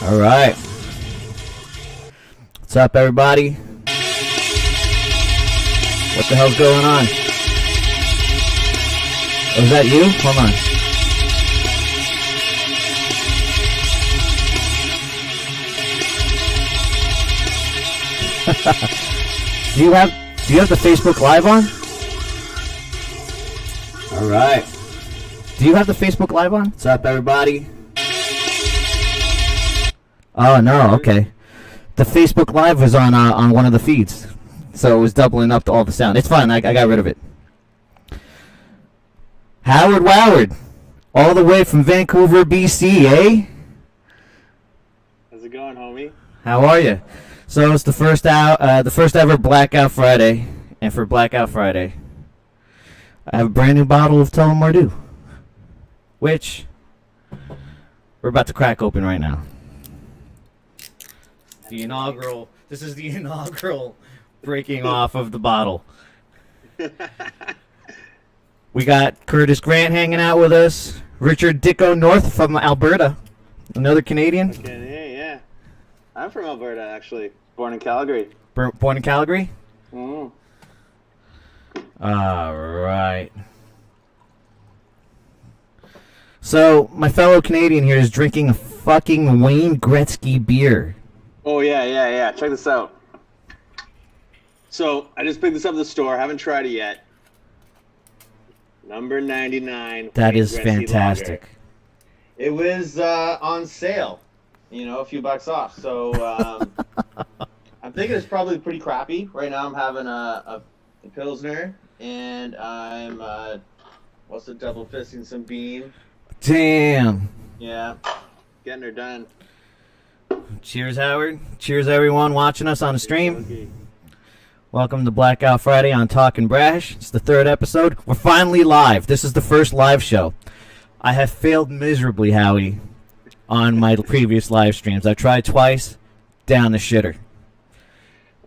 All right. What's up, everybody? What the hell's going on? Oh, is that you? Hold on. Do you have the Facebook Live on? All right. Do you have the Facebook Live on? What's up, everybody? Oh no, okay. The Facebook Live was on one of the feeds, so it was doubling up to all the sound. It's fine. I got rid of it. Howard Woward, all the way from Vancouver, BC, eh? How's it going, homie? How are you? So it's the first ever Blackout Friday, and for Blackout Friday, I have a brand new bottle of Talkin, which we're about to crack open right now. This is the inaugural breaking off of the bottle. We got Curtis Grant hanging out with us. Richard Dicko North from Alberta. Another Canadian. Okay, yeah. I'm from Alberta, actually. Born in Calgary. Born in Calgary? Mm. All right. So, my fellow Canadian here is drinking a fucking Wayne Gretzky beer. Oh, yeah. Check this out. So, I just picked this up at the store. Haven't tried it yet. Number 99. That Wayne is Gretzky fantastic. Lager. It was on sale. A few bucks off. So, I'm thinking it's probably pretty crappy. Right now I'm having a Pilsner. And I'm also double fisting some bean. Damn. Yeah. Getting her done. Cheers, Howard. Cheers, everyone watching us on the stream. Okay. Welcome to Blackout Friday on Talkin Brash. It's the third episode. We're finally live. This is the first live show. I have failed miserably, Howie, on my previous live streams. I tried twice, down the shitter.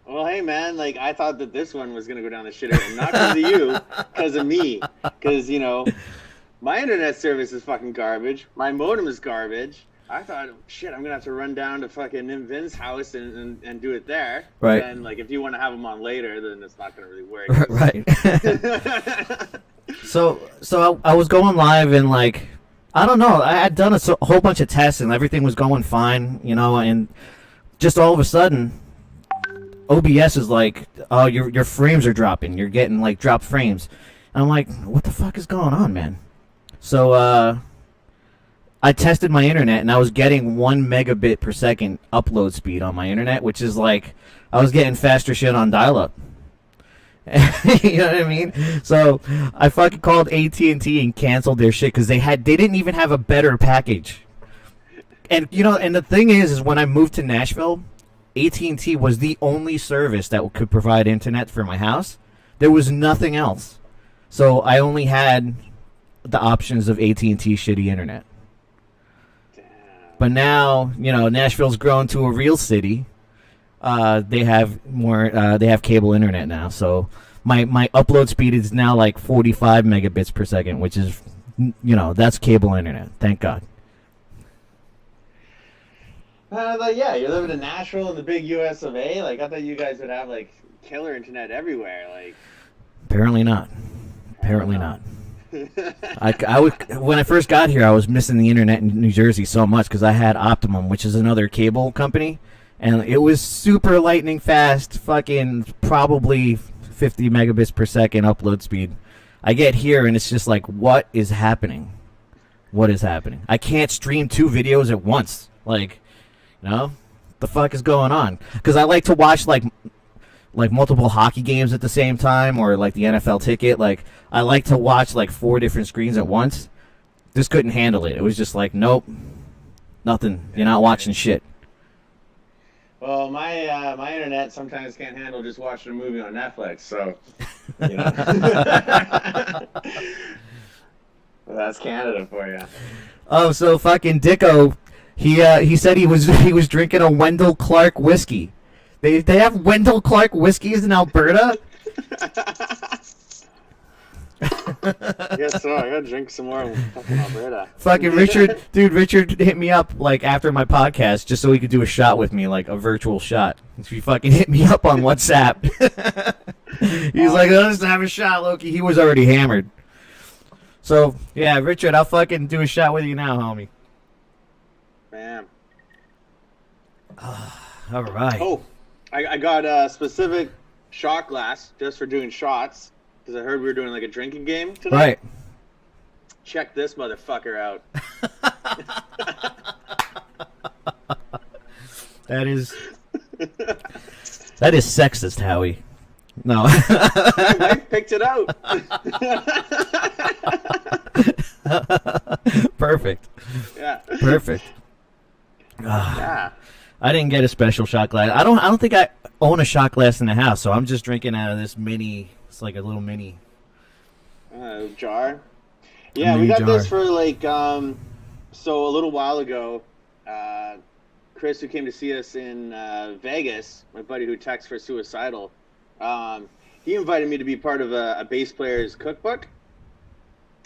Well, hey, man, I thought that this one was going to go down the shitter, and not because of you, because of me. Because, my internet service is fucking garbage. My modem is garbage. I thought, shit, I'm going to have to run down to fucking Nim Vin's house and do it there. Right. And, if you want to have him on later, then it's not going to really work. Right. So I was going live and, I don't know. I had done a whole bunch of tests and everything was going fine, and just all of a sudden, OBS is like, oh, your frames are dropping. You're getting, dropped frames. And I'm like, what the fuck is going on, man? So, I tested my internet, and I was getting 1 megabit per second upload speed on my internet, which is I was getting faster shit on dial-up. You know what I mean? So I fucking called AT&T and canceled their shit because they didn't even have a better package. And and the thing is when I moved to Nashville, AT&T was the only service that could provide internet for my house. There was nothing else. So I only had the options of AT&T shitty internet. But now, Nashville's grown to a real city. They have more. They have cable internet now, so my upload speed is now 45 megabits per second, which is, that's cable internet. Thank God. Yeah, you're living in Nashville in the big U.S. of A. I thought you guys would have killer internet everywhere. Apparently not. Apparently not. When I first got here, I was missing the internet in New Jersey so much because I had Optimum, which is another cable company, and it was super lightning fast, fucking probably 50 megabits per second upload speed. I get here and it's just what is happening? What is happening? I can't stream 2 videos at once. The fuck is going on? Because I like to watch multiple hockey games at the same time, or the NFL ticket. I like to watch 4 different screens at once. This couldn't handle it. It was just nope, nothing. You're not watching shit. Well, my internet sometimes can't handle just watching a movie on Netflix, so Well, that's Canada for you. Oh, so fucking Dicko, he said he was drinking a Wendell Clark whiskey. They have Wendell Clark whiskeys in Alberta? I guess so. I gotta drink some more in fucking Alberta. Fucking Richard, dude, Richard hit me up like after my podcast just so he could do a shot with me, like a virtual shot. He fucking hit me up on WhatsApp. He's like, let's have a shot, Loki. He was already hammered. So, yeah, Richard, I'll fucking do a shot with you now, homie. Man. All right. Oh, I got a specific shot glass just for doing shots because I heard we were doing like a drinking game tonight. Right. Check this motherfucker out. That is sexist, Howie. No. My wife picked it out. Perfect. Yeah. Perfect. Yeah. I didn't get a special shot glass. I don't think I own a shot glass in the house, so I'm just drinking out of this mini. It's like a little mini Jar. Yeah, we got this for like so a little while ago. Chris, who came to see us in Vegas, my buddy who texts for Suicidal, he invited me to be part of a bass player's cookbook.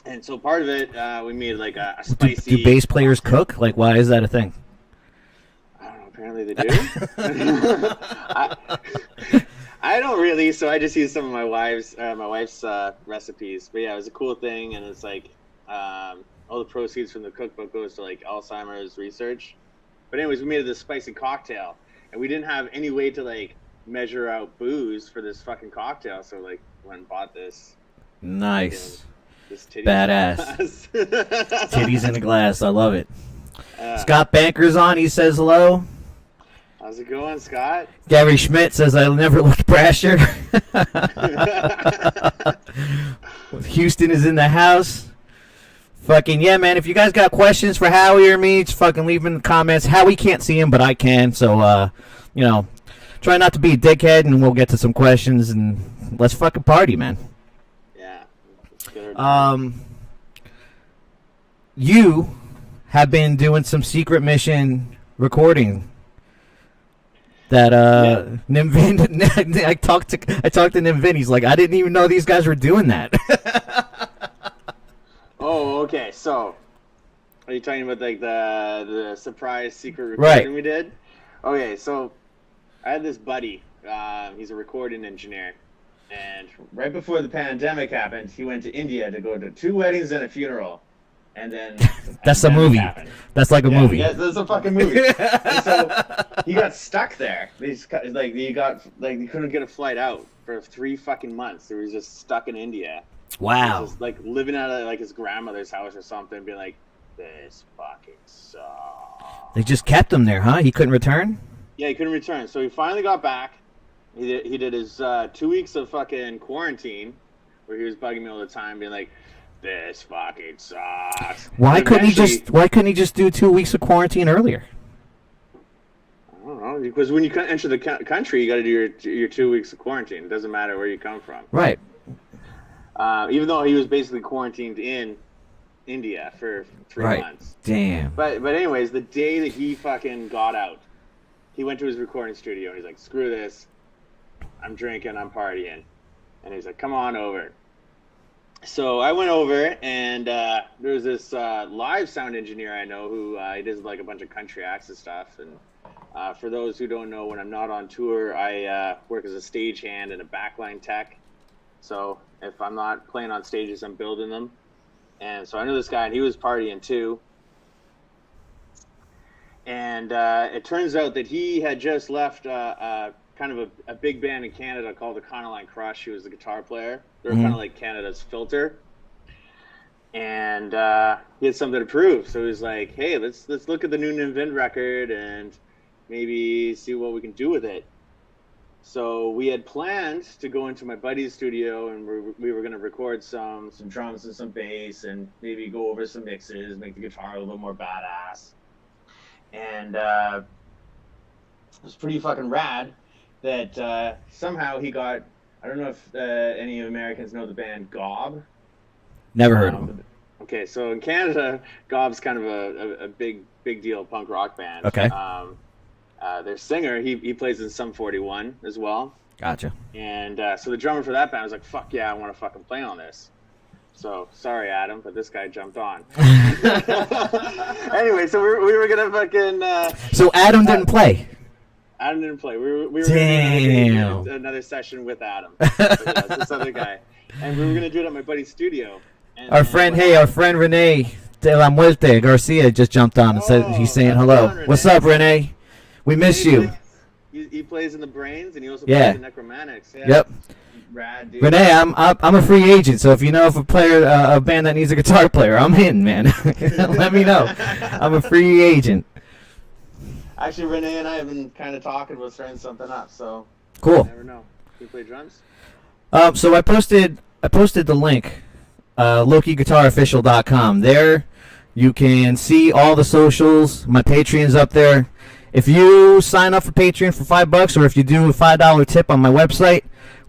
And so part of it, we made like a spicy. Do bass players cook? Like, why is that a thing? I don't know. Apparently they do. I don't really, so I just use some of my wife's recipes. But yeah, it was a cool thing, and it's like all the proceeds from the cookbook goes to like Alzheimer's research. But anyways, we made this spicy cocktail, and we didn't have any way to like measure out booze for this fucking cocktail, so like went and bought this. Nice. This titties badass. Titties in a glass. I love it. Scott Banker's on. He says hello. How's it going, Scott? Gary Schmidt says I never looked brasher. Houston is in the house. Fucking yeah, man. If you guys got questions for Howie or me, just fucking leave them in the comments. Howie can't see him, but I can. So, try not to be a dickhead, and we'll get to some questions, and let's fucking party, man. Yeah. You have been doing some secret mission recording. That Nimvin, I talked to Nimvin. He's like, I didn't even know these guys were doing that. Oh, okay. So, are you talking about like the surprise secret recording we did? Okay, so I had this buddy. He's a recording engineer, and right before the pandemic happened, he went to India to go to 2 weddings and a funeral. And then that's a movie. Happened. That's like a movie. Yeah, that's a fucking movie. And so he got stuck there. He couldn't get a flight out for 3 fucking months. He was just stuck in India. Wow. He was just like living out of like his grandmother's house or something, being like, "This fucking sucks." They just kept him there, huh? He couldn't return. Yeah, he couldn't return. So he finally got back. He did his 2 weeks of fucking quarantine, where he was bugging me all the time, being like, "This fucking sucks." Why couldn't he just do 2 weeks of quarantine earlier? I don't know, because when you enter the country, you got to do your 2 weeks of quarantine. It doesn't matter where you come from. Right. Even though he was basically quarantined in India for 3 months. Damn. But anyways, the day that he fucking got out, he went to his recording studio and he's like, "Screw this, I'm drinking, I'm partying," and he's like, "Come on over." So I went over, and there was this live sound engineer I know who he does like a bunch of country acts and stuff. And for those who don't know, when I'm not on tour, I work as a stagehand and a backline tech. So if I'm not playing on stages, I'm building them. And so I know this guy, and he was partying too. And it turns out that he had just left kind of a big band in Canada called the Econoline Crush. He was the guitar player. They were kind of like Canada's Filter. And he had something to prove. So he was like, "Hey, let's look at the new Nimvin record and maybe see what we can do with it." So we had planned to go into my buddy's studio, and we were going to record some drums and some bass and maybe go over some mixes, make the guitar a little bit more badass. And it was pretty fucking rad that somehow he got, I don't know if any Americans know the band Gob. Never heard of them. Okay, so in Canada, Gob's kind of a big deal punk rock band. Okay. Their singer, he plays in Sum 41 as well. Gotcha. And so the drummer for that band was like, "Fuck yeah, I want to fucking play on this." So sorry, Adam, but this guy jumped on. Anyway, so we were gonna fucking. So Adam didn't play. Adam didn't play. We were Damn. gonna do another session with Adam. So, yeah, this other guy, and we were gonna do it at my buddy's studio. And Our friend Renee de la Muerte Garcia just jumped on and said he's saying hello. What's up, Renee? We miss you. He plays in the Brains, and he also Yeah. plays in Necromantics. Yeah. Yep. Rad, dude. Renee, I'm a free agent, so if you know of a player, a band that needs a guitar player, I'm in, man. Let me know. I'm a free agent. Actually, Renee and I have been kind of talking about starting something up, so Cool. you never know. You play drums? So I posted the link, LokiGuitarOfficial.com. There, you can see all the socials. My Patreon's up there. If you sign up for Patreon for $5, or if you do a $5 tip on my website,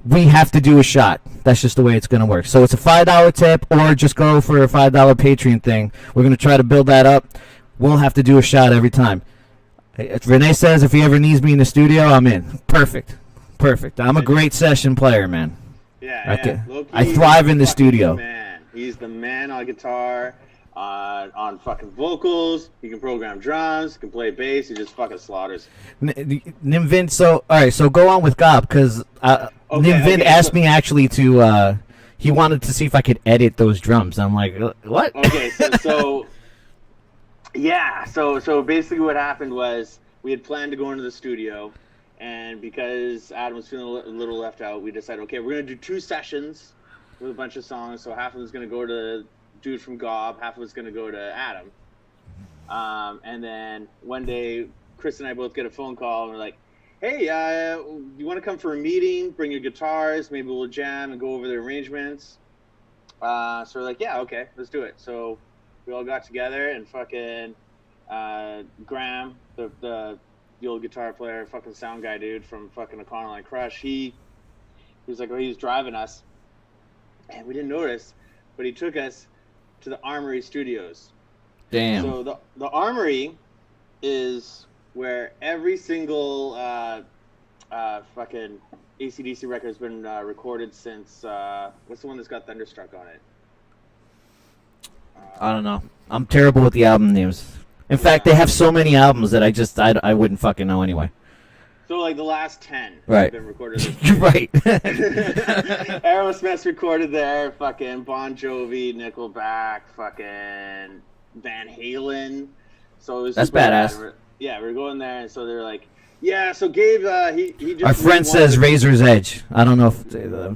we have to do a shot. That's just the way it's going to work. So it's a $5 tip, or just go for a $5 Patreon thing. We're going to try to build that up. We'll have to do a shot every time. Renee says if he ever needs me in the studio, I'm in. Perfect. I'm a great session player, man. Yeah. Loki, I thrive in the studio. Man. He's the man on guitar, on fucking vocals. He can program drums. He can play bass. He just fucking slaughters. Nimvin, so all right, so go on with Gob, because Nimvin asked me actually to. He wanted to see if I could edit those drums. I'm like, what? Okay, so yeah, so basically what happened was we had planned to go into the studio, and because Adam was feeling a little left out, we decided, okay, we're gonna do 2 sessions with a bunch of songs. So half of it's gonna go to dude from Gob, half of it's gonna go to Adam. And then one day, Chris and I both get a phone call, and we're like, hey, you want to come for a meeting? Bring your guitars, maybe we'll jam and go over the arrangements. So we're like, yeah, okay, let's do it. So we all got together, and fucking Graham, the old guitar player, fucking sound guy dude from fucking Econoline Crush, he was like, he was driving us, and we didn't notice, but he took us to the Armory Studios. Damn. So the Armory is where every single fucking AC/DC record has been recorded since, what's the one that's got Thunderstruck on it? I don't know. I'm terrible with the album names. In fact, they have so many albums that I wouldn't fucking know anyway. So like the last 10 right. have been recorded. You're right. Aerosmith's recorded there. Fucking Bon Jovi, Nickelback, fucking Van Halen. So it was that's badass. We were going there, and so they're like, yeah. So Gabe, he just. Our friend says Razor's Edge. I don't know if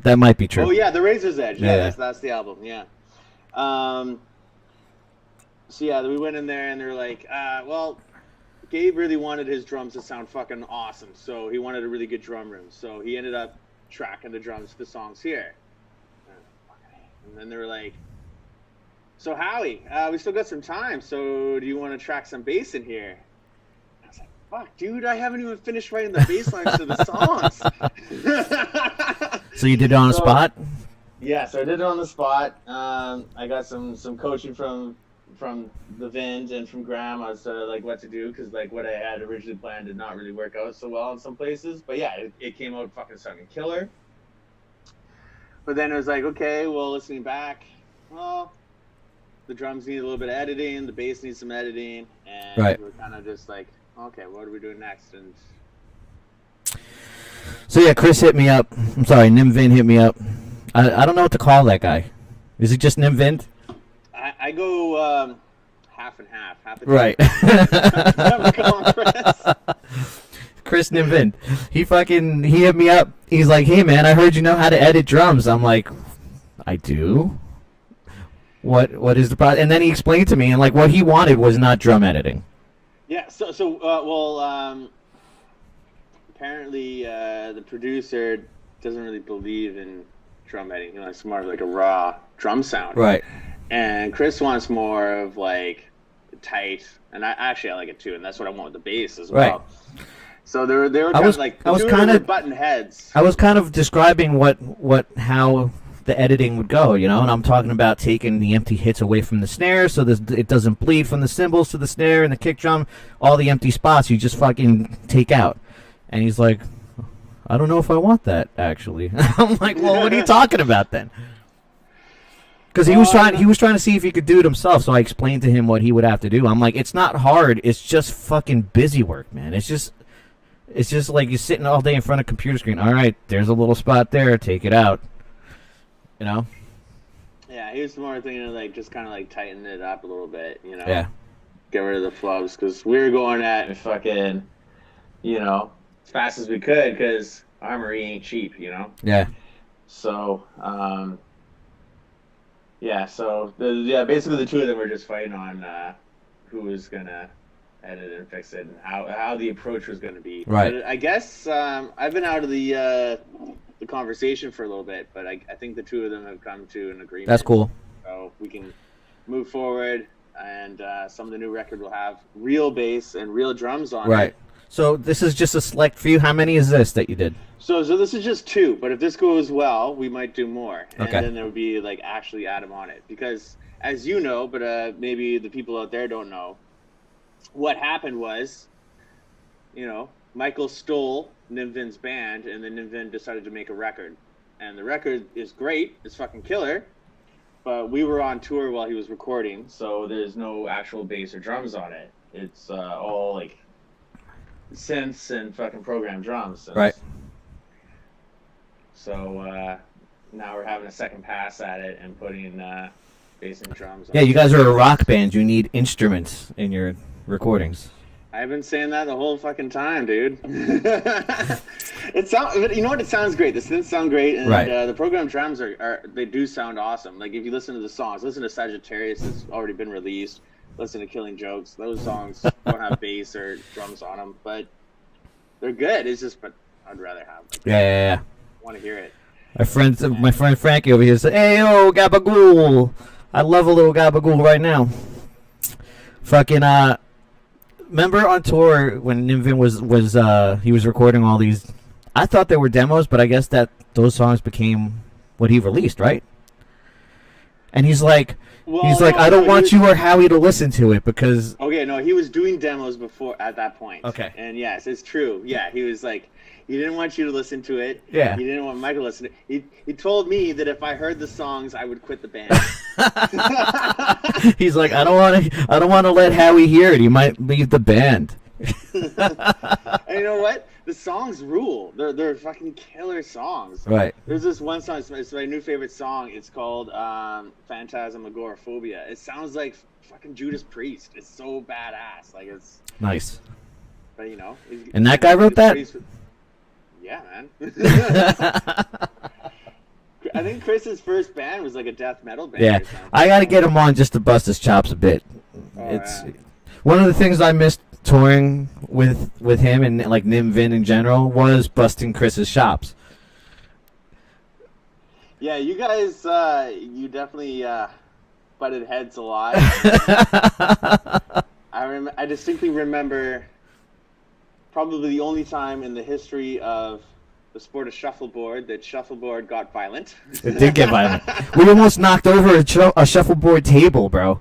that might be true. Oh yeah, the Razor's Edge. Yeah. That's the album. Yeah. So yeah, we went in there, and they're like, well, Gabe really wanted his drums to sound fucking awesome, so he wanted a really good drum room. So he ended up tracking the drums for the songs here. And then they were like, so Howie, we still got some time, so do you want to track some bass in here? I was like, fuck, dude, I haven't even finished writing the bass lines to the songs. So you did it on the spot? Yeah, so I did it on the spot. I got some coaching from the Vins and from Graham as to like what to do, because like what I had originally planned did not really work out so well in some places. But yeah, it came out fucking fucking killer. But then it was like, okay, well, listening back, well, the drums need a little bit of editing, the bass needs some editing, and right. we're kind of just like, okay, what are we doing next? And so yeah, Chris hit me up. I'm sorry, Nimvin hit me up. I don't know what to call that guy. Is it just Nimvin? I go half and half. Half the right. Chris Nimvin. He hit me up. He's like, hey man, I heard you know how to edit drums. I'm like, I do? What is the problem? And then he explained to me, and like what he wanted was not drum editing. Yeah, apparently the producer doesn't really believe in drum editing. He likes more of like a raw drum sound. Right. And Chris wants more of like tight, and I like it too, and that's what I want with the bass as well. Right. So they were kind of like button heads. I was kind of describing how the editing would go, you know, and I'm talking about taking the empty hits away from the snare so it doesn't bleed from the cymbals to the snare and the kick drum. All the empty spots you just fucking take out. And he's like, I don't know if I want that, actually. I'm like, well, what are you talking about then? Because he was trying to see if he could do it himself. So I explained to him what he would have to do. I'm like, it's not hard. It's just fucking busy work, man. It's just like you're sitting all day in front of a computer screen. All right, there's a little spot there. Take it out. You know. Yeah, he was more thinking of like just kind of like tighten it up a little bit. You know. Yeah. Get rid of the flubs because we were going at fucking, you know, as fast as we could because Armory ain't cheap, you know. Yeah. So, yeah. So basically the two of them were just fighting on who was gonna edit and fix it and how the approach was gonna be. Right. But I guess I've been out of the conversation for a little bit, but I think the two of them have come to an agreement. That's cool. So we can move forward. And some of the new record will have real bass and real drums on it. Right. So this is just a select few. How many is this that you did? So this is just 2, but if this goes well, we might do more. And Okay. then there will be like actually Adam on it. Because as you know, but maybe the people out there don't know, what happened was, you know, Michael stole Nimvin's band and then Nimvin decided to make a record. And the record is great. It's fucking killer. But we were on tour while he was recording, so there's no actual bass or drums on it. It's all like synths and fucking programmed drums. Right. So now we're having a second pass at it and putting bass and drums on Yeah, you guys are a rock band. You need instruments in your recordings. I've been saying that the whole fucking time, dude. But you know what? It sounds great. The synths sound great, and Right. The programmed drums they do sound awesome. Like if you listen to the songs, listen to Sagittarius, it's already been released. Listen to Killing Jokes. Those songs don't have bass or drums on them, but they're good. It's just, but I'd rather have. Like, Yeah. want to hear it. My friend Frankie over here said, "Hey, yo, Gabagool. I love a little Gabagool right now." Fucking remember on tour when Nimvin was recording all these? I thought they were demos, but I guess that those songs became what he released, right? And he's like, I don't want you or Howie to listen to it because. Okay, no, he was doing demos before at that point. Okay. And yes, it's true. Yeah, he was like, he didn't want you to listen to it. Yeah. He didn't want Michael to listen to it. He told me that if I heard the songs, I would quit the band. He's like, I don't want to let Howie hear it. He might leave the band. And you know what? The songs rule. They're fucking killer songs. Right. There's this one song. It's my new favorite song. It's called Phantasmagoraphobia. It sounds like fucking Judas Priest. It's so badass. Like it's Nice. But you know. And that guy wrote that? Yeah, man. I think Chris's first band was like a death metal band. Yeah, or something. I got to get him on just to bust his chops a bit. It's one of the things I missed touring with him and like Nimvin in general was busting Chris's chops. Yeah, you guys, you definitely butted heads a lot. I distinctly remember probably the only time in the history of the sport of shuffleboard that shuffleboard got violent. It did get violent. We almost knocked over a shuffleboard table, bro.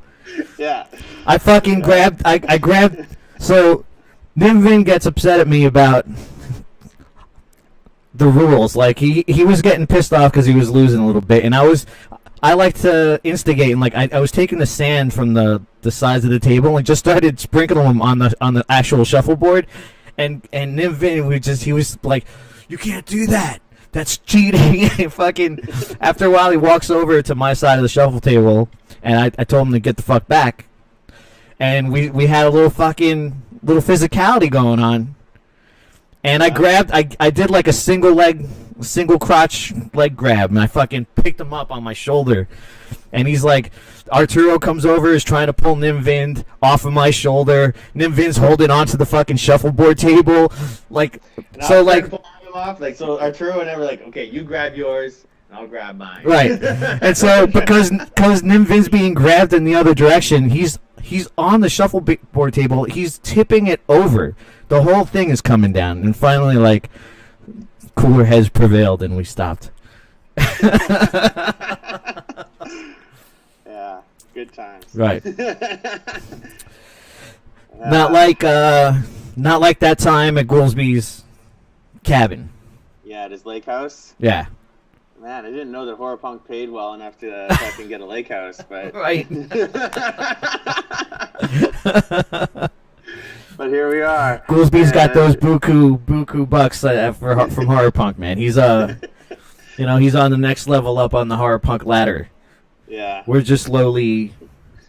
Yeah. I fucking grabbed. I grabbed. So Nimvin gets upset at me about the rules. Like he was getting pissed off because he was losing a little bit, and I like to instigate, and like I was taking the sand from the sides of the table and just started sprinkling them on the actual shuffleboard, and Nimvin he was like, "You can't do that. That's cheating." And fucking after a while, he walks over to my side of the shuffle table, and I told him to get the fuck back, and we had a little physicality going on, and I did like a single crotch leg grab, and I fucking picked him up on my shoulder, and he's like, Arturo comes over, is trying to pull Nimvin off of my shoulder. Nimvin's holding onto the fucking shuffleboard table, like And so, I was like trying to pull him off. Like so, Arturo and I were like, okay, you grab yours, and I'll grab mine. right. And so because Nimvin's being grabbed in the other direction, he's on the shuffleboard table. He's tipping it over. The whole thing is coming down, and finally, like, cooler heads prevailed, and we stopped. Yeah, good times. Right. Not like that time at Goolsby's cabin. Yeah, at his lake house. Yeah. Man, I didn't know that horror punk paid well enough to fucking get a lake house, but Right. but here we are. Goolsby's got those buku bucks from horror punk, man. He's he's on the next level up on the horror punk ladder. Yeah. We're just slowly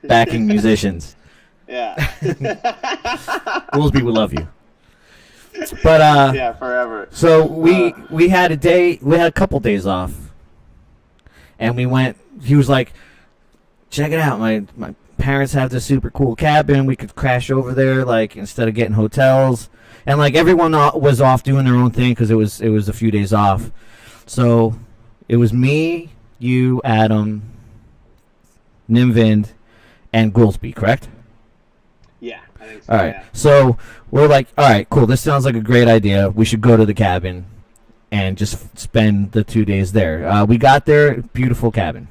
backing musicians. Yeah. Goolsby will love you. But yeah, forever. So we had a couple days off, and we went. He was like, "Check it out, my parents have this super cool cabin. We could crash over there, like instead of getting hotels." And like everyone was off doing their own thing because it was a few days off. So it was me, you, Adam, Nimvind, and Goolsby, correct? Yeah, I think so. All right. Yeah. So we're like, all right, cool. This sounds like a great idea. We should go to the cabin and just spend the 2 days there. We got there, beautiful cabin.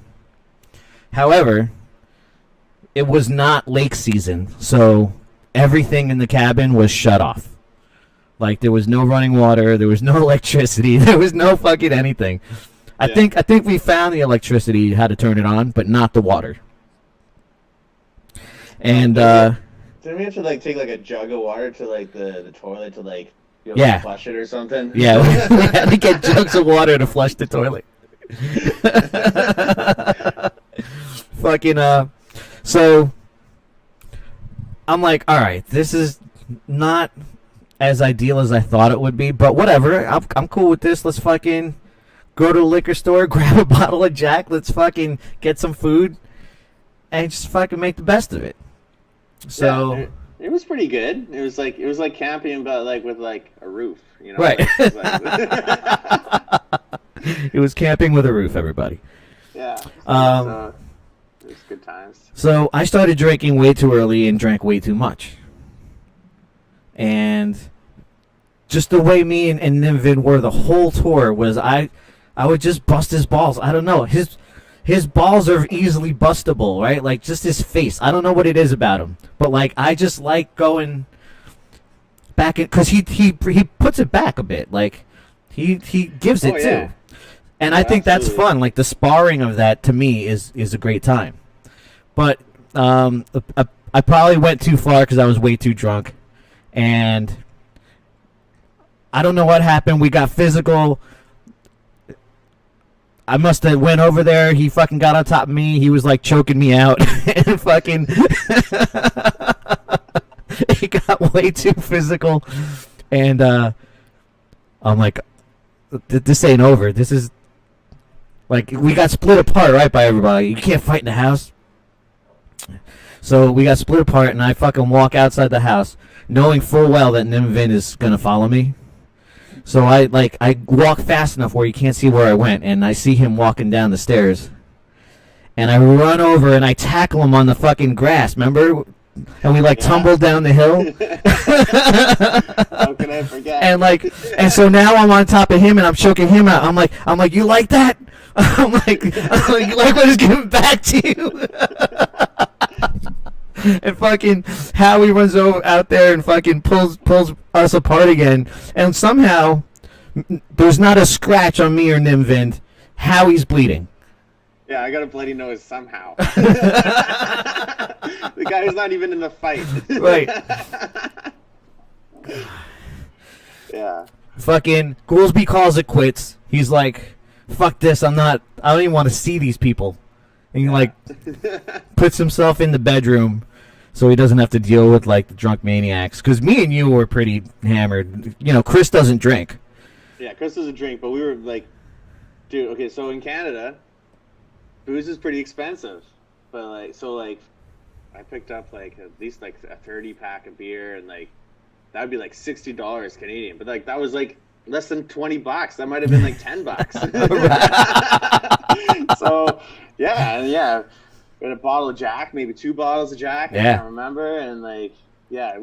However, it was not lake season, so everything in the cabin was shut off. Like there was no running water, there was no electricity, there was no fucking anything. I think we found the electricity, how to turn it on, but not the water. And didn't we have to like take like a jug of water to like the toilet to like flush it or something? Yeah, we had to get jugs of water to flush the toilet. Fucking so I'm like, all right, this is not as ideal as I thought it would be, but whatever. I'm cool with this. Let's fucking go to the liquor store, grab a bottle of Jack. Let's fucking get some food and just fucking make the best of it. So yeah, it was pretty good. It was like camping, but like with like a roof, you know? Right. Like, it was camping with a roof, everybody. Yeah. So it was good times. So I started drinking way too early and drank way too much. And just the way me and Nimvid were the whole tour was I would just bust his balls. I don't know. His balls are easily bustable, right? Like, just his face. I don't know what it is about him. But, like, I just like going back in... Because he puts it back a bit. Like, he gives it, too. And I think that's fun. Like, the sparring of that, to me, is a great time. But I probably went too far because I was way too drunk. And I don't know what happened. We got physical... I must have went over there. He fucking got on top of me. He was like choking me out, and fucking it got way too physical. And I'm like, this ain't over. This is like we got split apart, right, by everybody. You can't fight in the house. So we got split apart, and I fucking walk outside the house, knowing full well that Nimvin is gonna follow me. So I walk fast enough where you can't see where I went, and I see him walking down the stairs. And I run over and I tackle him on the fucking grass, remember? And we tumbled down the hill. How can I forget? And so now I'm on top of him and I'm choking him out. I'm like, you like that? I'm like, you like what is giving back to you? And fucking Howie runs out there and fucking pulls us apart again. And somehow, there's not a scratch on me or Nimvind. Howie's bleeding. Yeah, I got a bloody nose somehow. The guy who's not even in the fight. Right. Yeah. Fucking Goolsby calls it quits. He's like, fuck this, I don't even want to see these people. And he puts himself in the bedroom so he doesn't have to deal with the drunk maniacs. Because me and you were pretty hammered. You know, Chris doesn't drink. Yeah, Chris doesn't drink, but we were dude, okay, so in Canada, booze is pretty expensive. But I picked up at least a 30-pack of beer, and that would be $60 Canadian. But that was less than $20. That might have been $10. So yeah. We had a bottle of Jack, maybe 2 bottles of Jack. I can't remember. And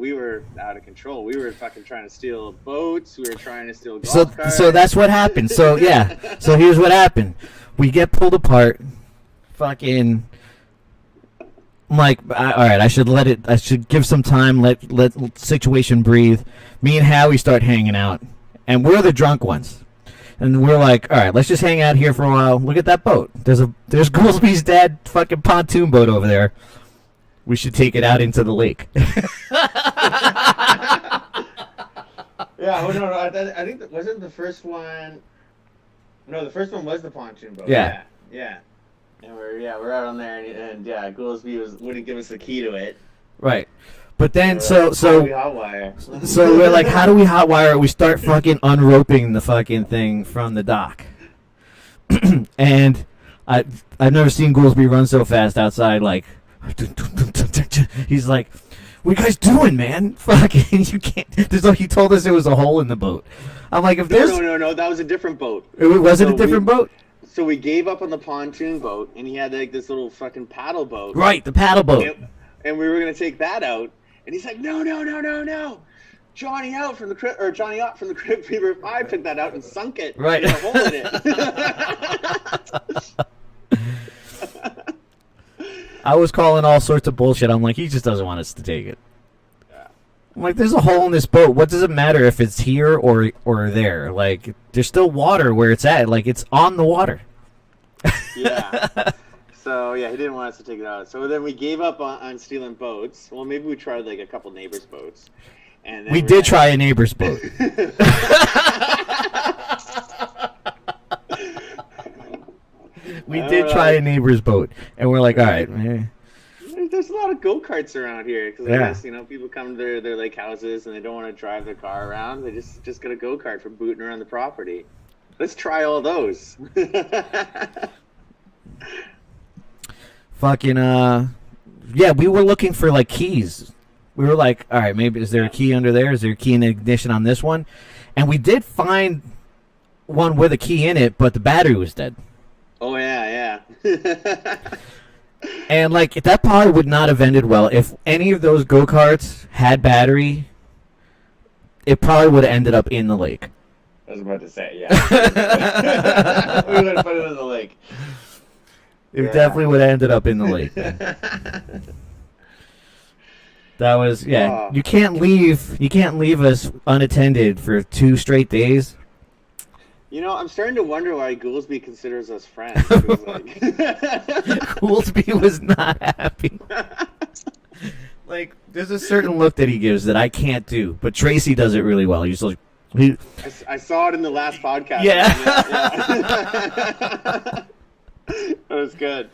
we were out of control. We were fucking trying to steal boats. We were trying to steal golf carts. So that's what happened. So yeah. So here's what happened. We get pulled apart. Fucking. I'm like, all right, I should give some time, let situation breathe. Me and Howie start hanging out. And we're the drunk ones. And we're like, all right, let's just hang out here for a while. Look at that boat. There's Goolsby's dad fucking pontoon boat over there. We should take it out into the lake. Yeah, well, no, I think wasn't the first one. No, the first one was the pontoon boat. Yeah. Yeah. And we're out on there, and Goolsby wouldn't give us the key to it. Right. But then, So so we hotwire. So we're like, how do we hotwire it? We start fucking unroping the fucking thing from the dock. And I've never seen Goolsby run so fast outside. Like, he's like, what are you guys doing, man? Fucking, you can't. He told us it was a hole in the boat. I'm like, if there's... No, that was a different boat. Was it a different boat? So we gave up on the pontoon boat, and he had like this little fucking paddle boat. Right, the paddle boat. And we were going to take that out. And he's like, no. Johnny out from the crib, or Johnny up from the crib fever 5 took that out and sunk it. Right. There's a hole in it. I was calling all sorts of bullshit. I'm like, he just doesn't want us to take it. Yeah. I'm like, there's a hole in this boat. What does it matter if it's here or there? Like, there's still water where it's at. Like, it's on the water. Yeah. So, yeah, he didn't want us to take it out. So then we gave up on stealing boats. Well, maybe we tried, like, a couple neighbors' boats. And then we did try a neighbor's boat. We did try a neighbor's boat. And we're like, all right, man. There's a lot of go-karts around here. Because Yeah. I guess, people come to their lake houses and they don't want to drive their car around. They just get a go-kart for booting around the property. Let's try all those. Fucking, yeah, we were looking for, like, keys. We were like, all right, maybe, is there a key under there? Is there a key in the ignition on this one? And we did find one with a key in it, but the battery was dead. Oh, yeah. And, like, that probably would not have ended well. If any of those go-karts had battery, it probably would have ended up in the lake. I was about to say, yeah. We would have put it in the lake. It definitely would have ended up in the lake. That was, yeah. You can't leave us unattended for 2 straight days. I'm starting to wonder why Goolsby considers us friends. Goolsby was not happy. Like, there's a certain look that he gives that I can't do, but Tracy does it really well. He's like, I saw it in the last podcast. Yeah. That was good.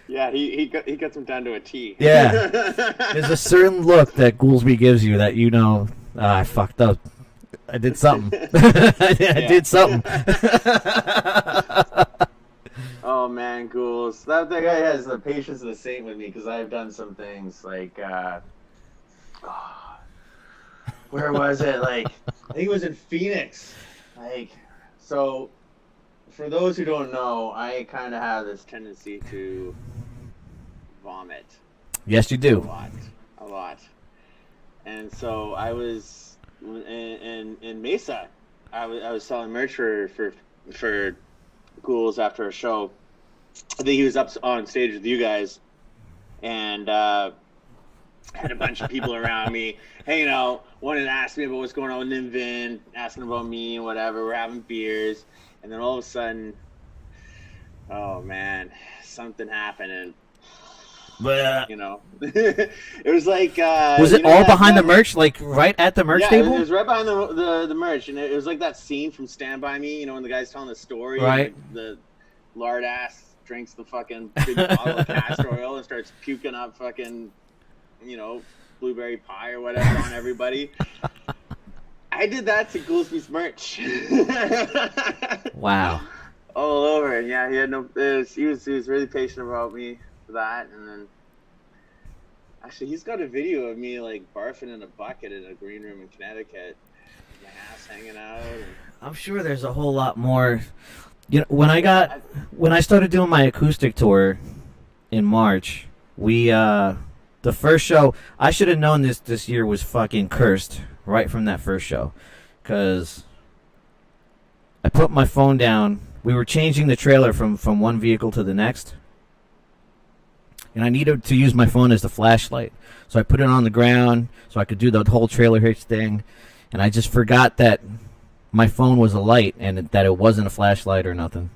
Yeah, he gets him down to a T. Yeah. There's a certain look that Goolsby gives you that I fucked up. I did something. I did something. Oh, man, Ghouls. That guy has the patience of a saint with me because I've done some things like, where was it? Like, I think it was in Phoenix. Like, so, for those who don't know, I kind of have this tendency to vomit. Yes, you do. A lot. And so I was in Mesa. I was selling merch for Ghouls after a show. I think he was up on stage with you guys, and had a bunch of people around me hanging out. Wanted to ask me about what's going on with Vin, asking about me and whatever. We're having beers, and then all of a sudden, oh man, something happened, and it was like was it all behind the merch, like right at the merch table? It was right behind the merch, and it was like that scene from Stand By Me, when the guy's telling the story, right? The lard ass drinks the fucking big bottle of castor oil and starts puking up fucking blueberry pie or whatever on everybody. I did that to Goolsby's merch. Wow. All over, and yeah, he had he was really patient about me for that, and then actually he's got a video of me like barfing in a bucket in a green room in Connecticut, my ass hanging out. I'm sure there's a whole lot more. When I started doing my acoustic tour in March, the first show, I should have known this year was fucking cursed right from that first show, because I put my phone down. We were changing the trailer from one vehicle to the next, and I needed to use my phone as the flashlight. So I put it on the ground so I could do the whole trailer hitch thing, and I just forgot that my phone was a light and that it wasn't a flashlight or nothing.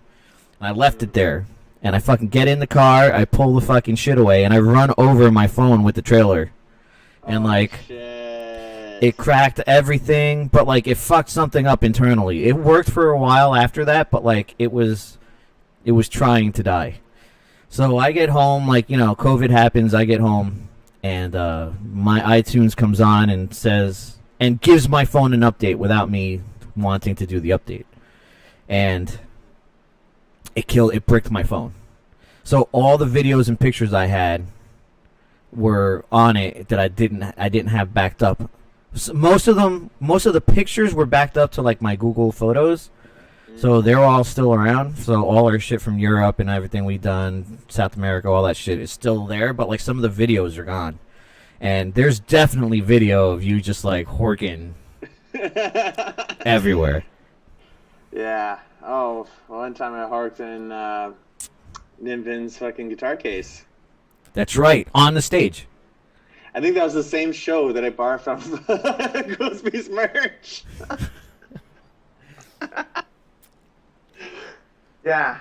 And I left it there. And I fucking get in the car, I pull the fucking shit away, and I run over my phone with the trailer. And, Shit. it cracked everything, but, it fucked something up internally. It worked for a while after that, but, it was trying to die. So I get home, COVID happens, I get home, and my iTunes comes on and says, and gives my phone an update without me wanting to do the update. And it bricked my phone. So all the videos and pictures I had were on it that I didn't have backed up. So most of the pictures were backed up to my Google Photos. So they're all still around. So all our shit from Europe and everything we've done, South America, all that shit is still there, but some of the videos are gone. And there's definitely video of you just horking everywhere. Yeah. Oh, one time I harked in Nimvin's fucking guitar case. That's right, on the stage. I think that was the same show that I barfed off Ghostbeast merch. Yeah.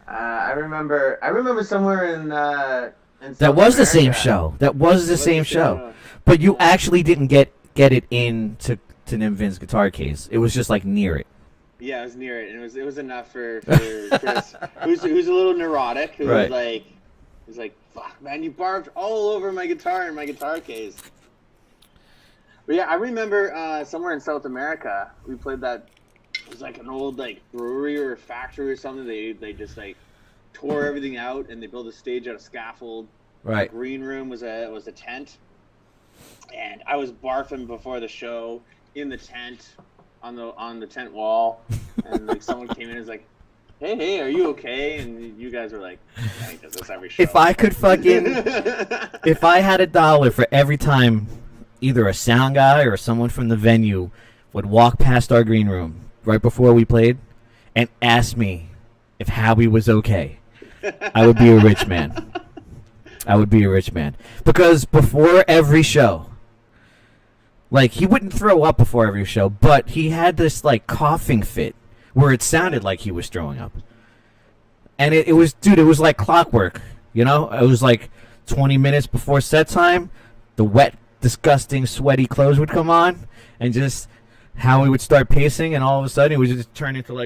I remember somewhere in South That was the same America. show. That was the same show. But you actually didn't get it into Nimvin's guitar case. It was just near it. Yeah, I was near it, and it was enough for Chris, who's a little neurotic, who Right. was like, fuck, man, you barfed all over my guitar in my guitar case. But yeah, I remember somewhere in South America, we played that. It was an old brewery or factory or something. They just tore everything out and they built a stage out of scaffold. Right. The green room was a tent, and I was barfing before the show in the tent. On the tent wall, and someone came in and was like, hey, are you okay? And you guys were like, yeah, he does this every show. If I could if I had $1 for every time either a sound guy or someone from the venue would walk past our green room right before we played and ask me if Howie was okay, I would be a rich man. I would be a rich man. Because before every show, he wouldn't throw up before every show, but he had this, coughing fit where it sounded like he was throwing up. And it was like clockwork, It was 20 minutes before set time, the wet, disgusting, sweaty clothes would come on, and just how he would start pacing, and all of a sudden it would just turn into,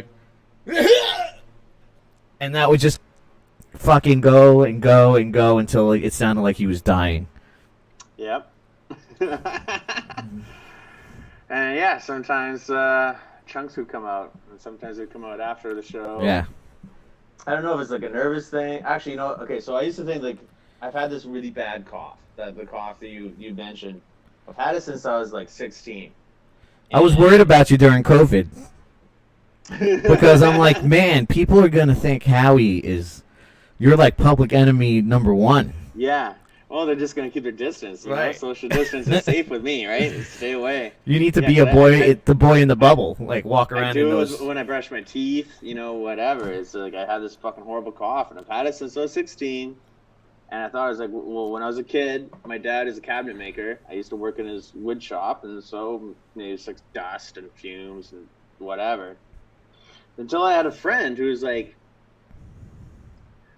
and that would just fucking go and go and go until it sounded like he was dying. Yep. And yeah, sometimes chunks would come out, and sometimes they'd come out after the show. Yeah. I don't know if it's a nervous thing. Actually, okay, so I used to think I've had this really bad cough, the cough that you mentioned. I've had it since I was 16. I was worried about you during COVID because I'm like, man, people are gonna think Howie you're public enemy number one. Yeah. Well, they're just gonna keep their distance. You know? Right. Social distance is safe with me, right? Stay away. You need to Yeah, be a but boy, the boy in the bubble, walk I around do in it those. when I brush my teeth, whatever. It's I had this fucking horrible cough, and I've had it since I was 16. And I thought, I was well, when I was a kid, my dad is a cabinet maker. I used to work in his wood shop, and so it's dust and fumes and whatever. Until I had a friend who was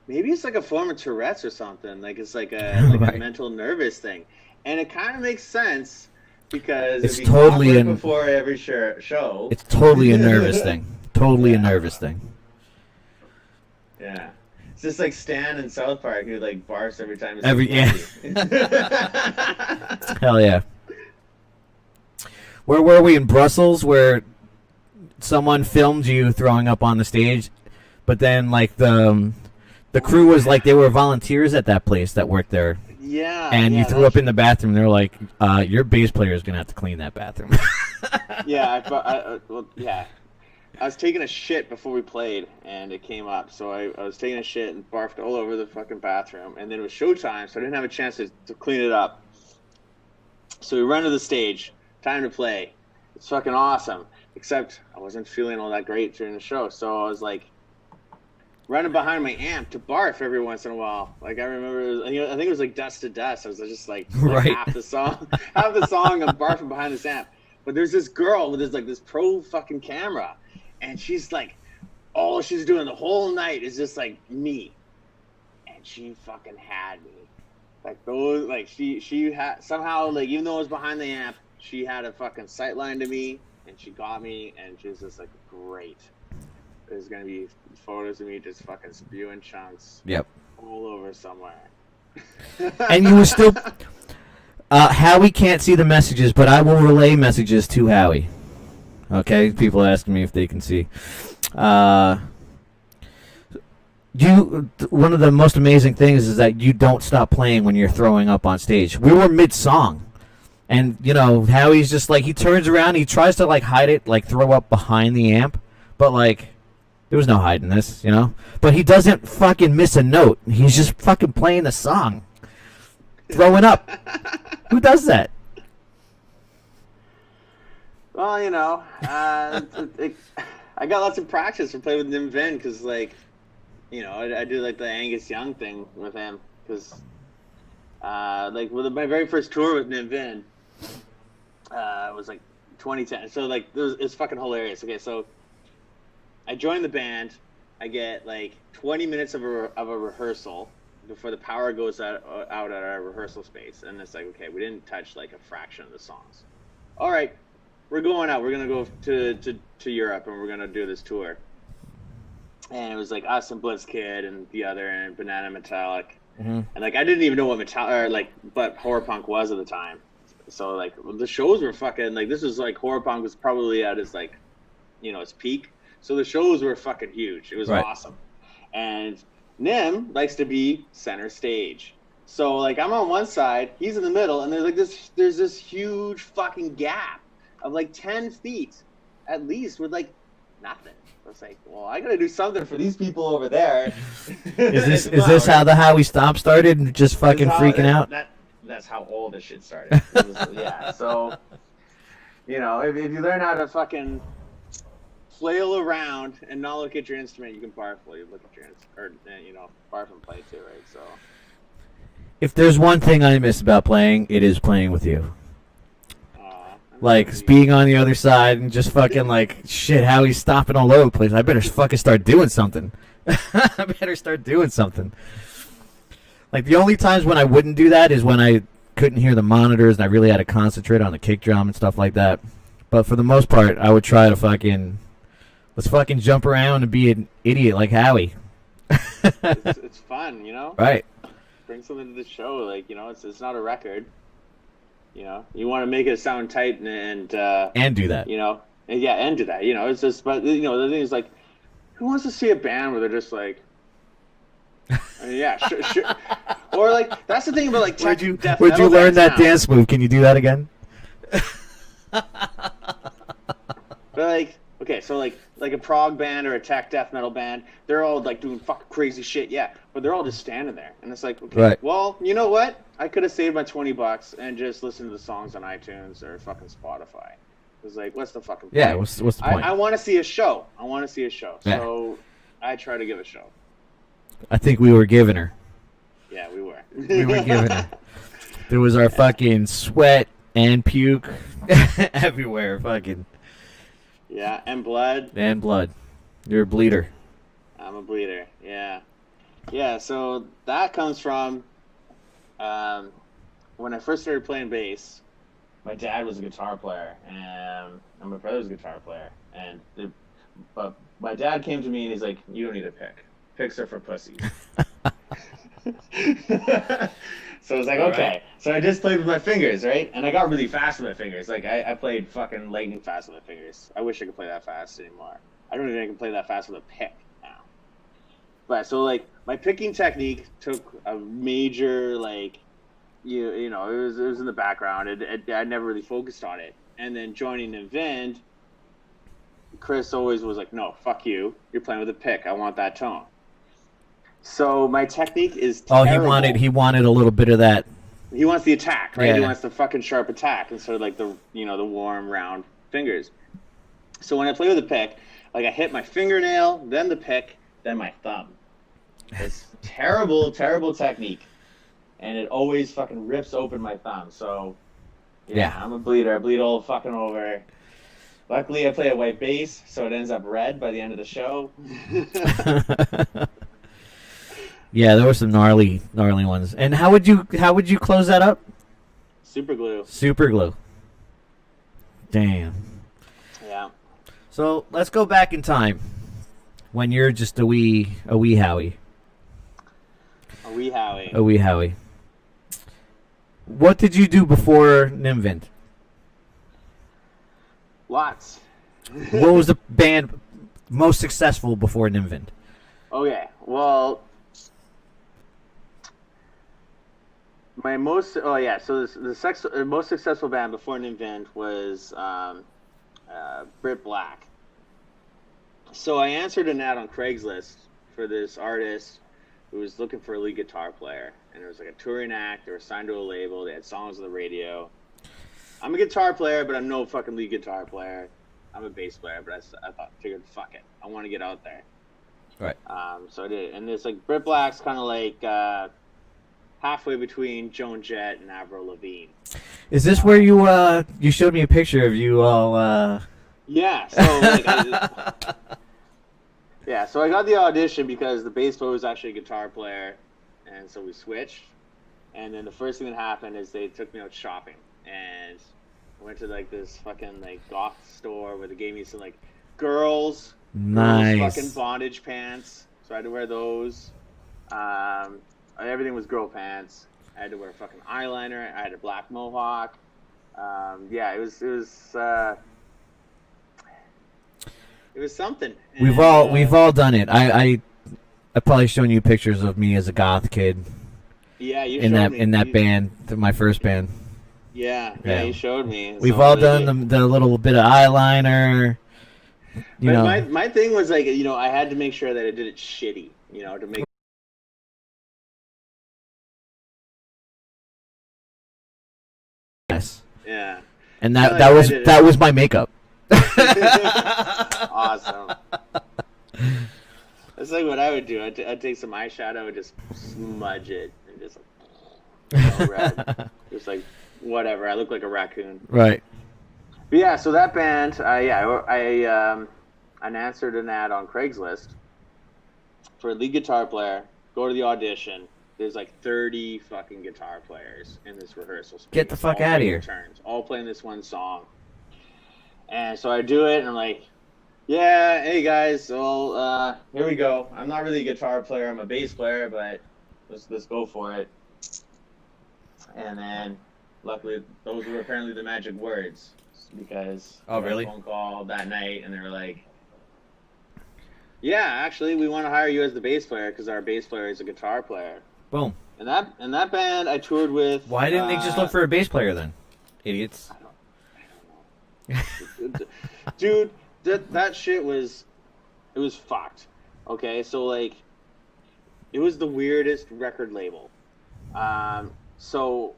maybe it's a form of Tourette's or something. It's a Right. mental nervous thing. And it kind of makes sense because It's if you totally cough right an- before every show. It's totally a nervous thing. Totally a nervous thing. Yeah. It's just like Stan in South Park who barfs every time. Yeah. Hell yeah. Where were we in Brussels? Where someone filmed you throwing up on the stage, but then the crew was they were volunteers at that place that worked there. Yeah. And yeah, you threw up in the bathroom. They're like, your bass player is gonna have to clean that bathroom. Yeah. Yeah. I was taking a shit before we played, and it came up. So I was taking a shit and barfed all over the fucking bathroom. And then it was showtime, so I didn't have a chance to clean it up. So we run to the stage. Time to play. It's fucking awesome. Except I wasn't feeling all that great during the show. So I was running behind my amp to barf every once in a while. I remember, I think it was Dust to Dust. I was just Right. half the song I'm barfing behind this amp. But there's this girl with this pro fucking camera, and she's like, all she's doing the whole night is just like me, and she fucking had me. Like those, like she had somehow, like, even though I was behind the amp, she had a fucking sight line to me, and she got me, and she was just like, great. There's gonna be photos of me just fucking spewing chunks. Yep. All over somewhere. And you were still. Howie can't see the messages, but I will relay messages to Howie. Okay, people asking me if they can see. One of the most amazing things is that you don't stop playing when you're throwing up on stage. We were mid-song, and Howie's just like, he turns around, he tries to like hide it, like throw up behind the amp, but like there was no hiding this, But he doesn't fucking miss a note. He's just fucking playing the song, throwing up. Who does that? Well, I got lots of practice for playing with Nim Vin because, like, I do like the Angus Young thing with him because, like, with my very first tour with Nim Vin, it was like 2010. So like, it's fucking hilarious. Okay, so I joined the band. I get like 20 minutes of a rehearsal before the power goes out at our rehearsal space, and it's like, okay, we didn't touch like a fraction of the songs. All right, we're going out. We're gonna go to Europe, and we're gonna do this tour. And it was like us and Blitzkid and the other and Banana Metallic, and like I didn't even know what horror punk was at the time. So like the shows were fucking like, this was like horror punk was probably at its like, its peak. So the shows were fucking huge. It was awesome. And Nim likes to be center stage. So like I'm on one side, he's in the middle, and there's this huge fucking gap of like 10 feet at least with like nothing. I was like, well, I gotta do something for these people over there. Is this how the Howie Stomp started, and just fucking freaking out? That's how all this shit started. Yeah. So, if you learn how to fucking flail around and not look at your instrument, you can barf while you look at your instrument, or barf and play too, right? So, if there's one thing I miss about playing, it is playing with you. Like, being on the other side and just fucking like, shit, Howie's stomping all over the place. I better fucking start doing something. I better start doing something. Like, the only times when I wouldn't do that is when I couldn't hear the monitors and I really had to concentrate on the kick drum and stuff like that. But for the most part, I would try to let's fucking jump around and be an idiot like Howie. it's fun, Right. Bring something to the show. Like, it's not a record. You want to make it sound tight and do that. And do that. It's just, but the thing is, like, who wants to see a band where they're just like, yeah, sure. Or like, that's the thing about like, where'd you learn that dance move? Can you do that again? But like, okay, so like a prog band or a tech death metal band, they're all like doing fucking crazy shit, yeah, but they're all just standing there, and it's like, okay, well, you know what? I could have saved my $20 and just listened to the songs on iTunes or fucking Spotify. It was like, what's the fucking point? Yeah, what's the point? I want to see a show. Yeah. So I try to give a show. I think we were giving her. Yeah, we were. We were giving her. There was our fucking sweat and puke everywhere, fucking. Yeah, and blood. And blood. You're a bleeder. I'm a bleeder, yeah. Yeah, so that comes from when I first started playing bass. My dad was a guitar player, and my brother was a guitar player. But my dad came to me and he's like, you don't need a pick. Picks are for pussies. So I was like, okay. Right. So I just played with my fingers, right? And I got really fast with my fingers. Like, I played fucking lightning fast with my fingers. I wish I could play that fast anymore. I don't even think I can play that fast with a pick now. But so, like, my picking technique took a major, like, it was in the background. I never really focused on it. And then joining Invent, Chris always was like, no, fuck you. You're playing with a pick. I want that tone. So my technique is terrible. Oh, he wanted a little bit of that. He wants the attack, right? Yeah. He wants the fucking sharp attack instead of like the warm round fingers. So when I play with a pick, like I hit my fingernail, then the pick, then my thumb. It's terrible, terrible technique, and it always fucking rips open my thumb. So Yeah. I'm a bleeder. I bleed all fucking over. Luckily, I play a white bass, so it ends up red by the end of the show. Yeah, there were some gnarly ones. And how would you close that up? Super glue. Super glue. Damn. Yeah. So let's go back in time when you're just a wee Howie. A wee Howie. A wee Howie. What did you do before Nimvent? Lots. What was the band most successful before Nimvent? Okay, well, my most the most successful band before Nimvent was Brit Black. So I answered an ad on Craigslist for this artist who was looking for a lead guitar player, and it was like a touring act. They were signed to a label. They had songs on the radio. I'm a guitar player, but I'm no fucking lead guitar player. I'm a bass player, but I figured, fuck it, I want to get out there. Right. So I did, and it's like Brit Black's kind of like halfway between Joan Jett and Avril Lavigne. Is this where you showed me a picture of you all? Yeah. So like, so I got the audition because the bass player was actually a guitar player, and so we switched. And then the first thing that happened is they took me out shopping, and I went to like this fucking like goth store where they gave me some like girls fucking bondage pants, so I had to wear those. Everything was girl pants. I had to wear fucking eyeliner. I had a black mohawk. It was something. We've all done it. I probably shown you pictures of me as a goth kid. Yeah, you in showed me. that band, my first band. Yeah, you showed me. We've all done the little bit of eyeliner. You know, my thing was like, I had to make sure that I did it shitty, to make. Yes. Yeah. And that was my makeup. Awesome. That's like what I would do. I'd take some eyeshadow and just smudge it and just red. Just like whatever. I look like a raccoon. Right. But yeah, so that band, I answered an ad on Craigslist for a lead guitar player. Go to the audition. There's like 30 fucking guitar players in this rehearsal space. Get the fuck out of here. All playing this one song. And so I do it, and I'm like, yeah, hey guys, well, here we go. I'm not really a guitar player, I'm a bass player, but let's go for it. And then, luckily, those were apparently the magic words, because I got a phone call that night, and they were like, yeah, actually, we want to hire you as the bass player, because our bass player is a guitar player. Boom. And that band I toured with. Why didn't they just look for a bass player then? Idiots. I don't know. Dude, that shit was fucked. Okay, so like, it was the weirdest record label. So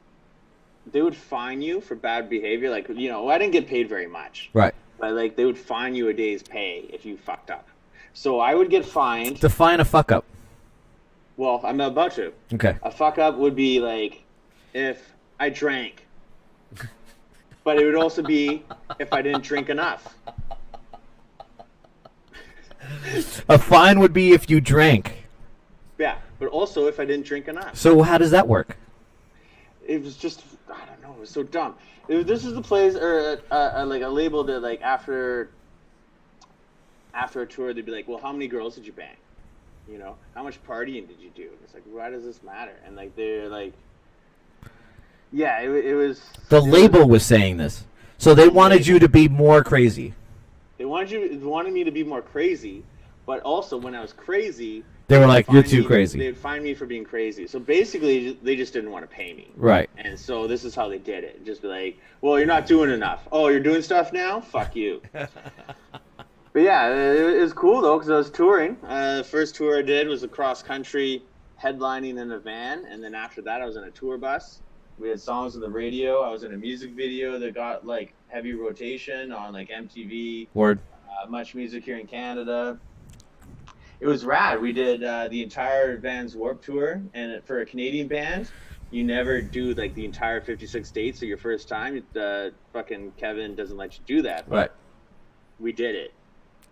they would fine you for bad behavior. Like, I didn't get paid very much. Right. But like, they would fine you a day's pay if you fucked up. So I would get fined. Define a fuck up. Well, I'm about to. Okay. A fuck up would be like if I drank. But it would also be if I didn't drink enough. A fine would be if you drank. Yeah, but also if I didn't drink enough. So how does that work? It was just, I don't know, it was so dumb. This is the place, or like a label that like after a tour, they'd be like, well, how many girls did you bang? How much partying did you do? And it's like, why does this matter? And like, they're like, yeah, it was... The label was saying this. So they wanted you to be more crazy. They wanted me to be more crazy, but also when I was crazy... They were like, you're too crazy. They would find me for being crazy. So basically, they just didn't want to pay me. Right. And so this is how they did it. Just be like, well, you're not doing enough. Oh, you're doing stuff now? Fuck you. But yeah, it was cool, though, because I was touring. The first tour I did was across country, headlining in a van. And then after that, I was in a tour bus. We had songs on the radio. I was in a music video that got, like, heavy rotation on, like, MTV. Word. Much Music here in Canada. It was rad. We did the entire Vans Warped Tour, and for a Canadian band, you never do like the entire 56 dates of your first time. Fucking Kevin doesn't let you do that. But Right. we did it.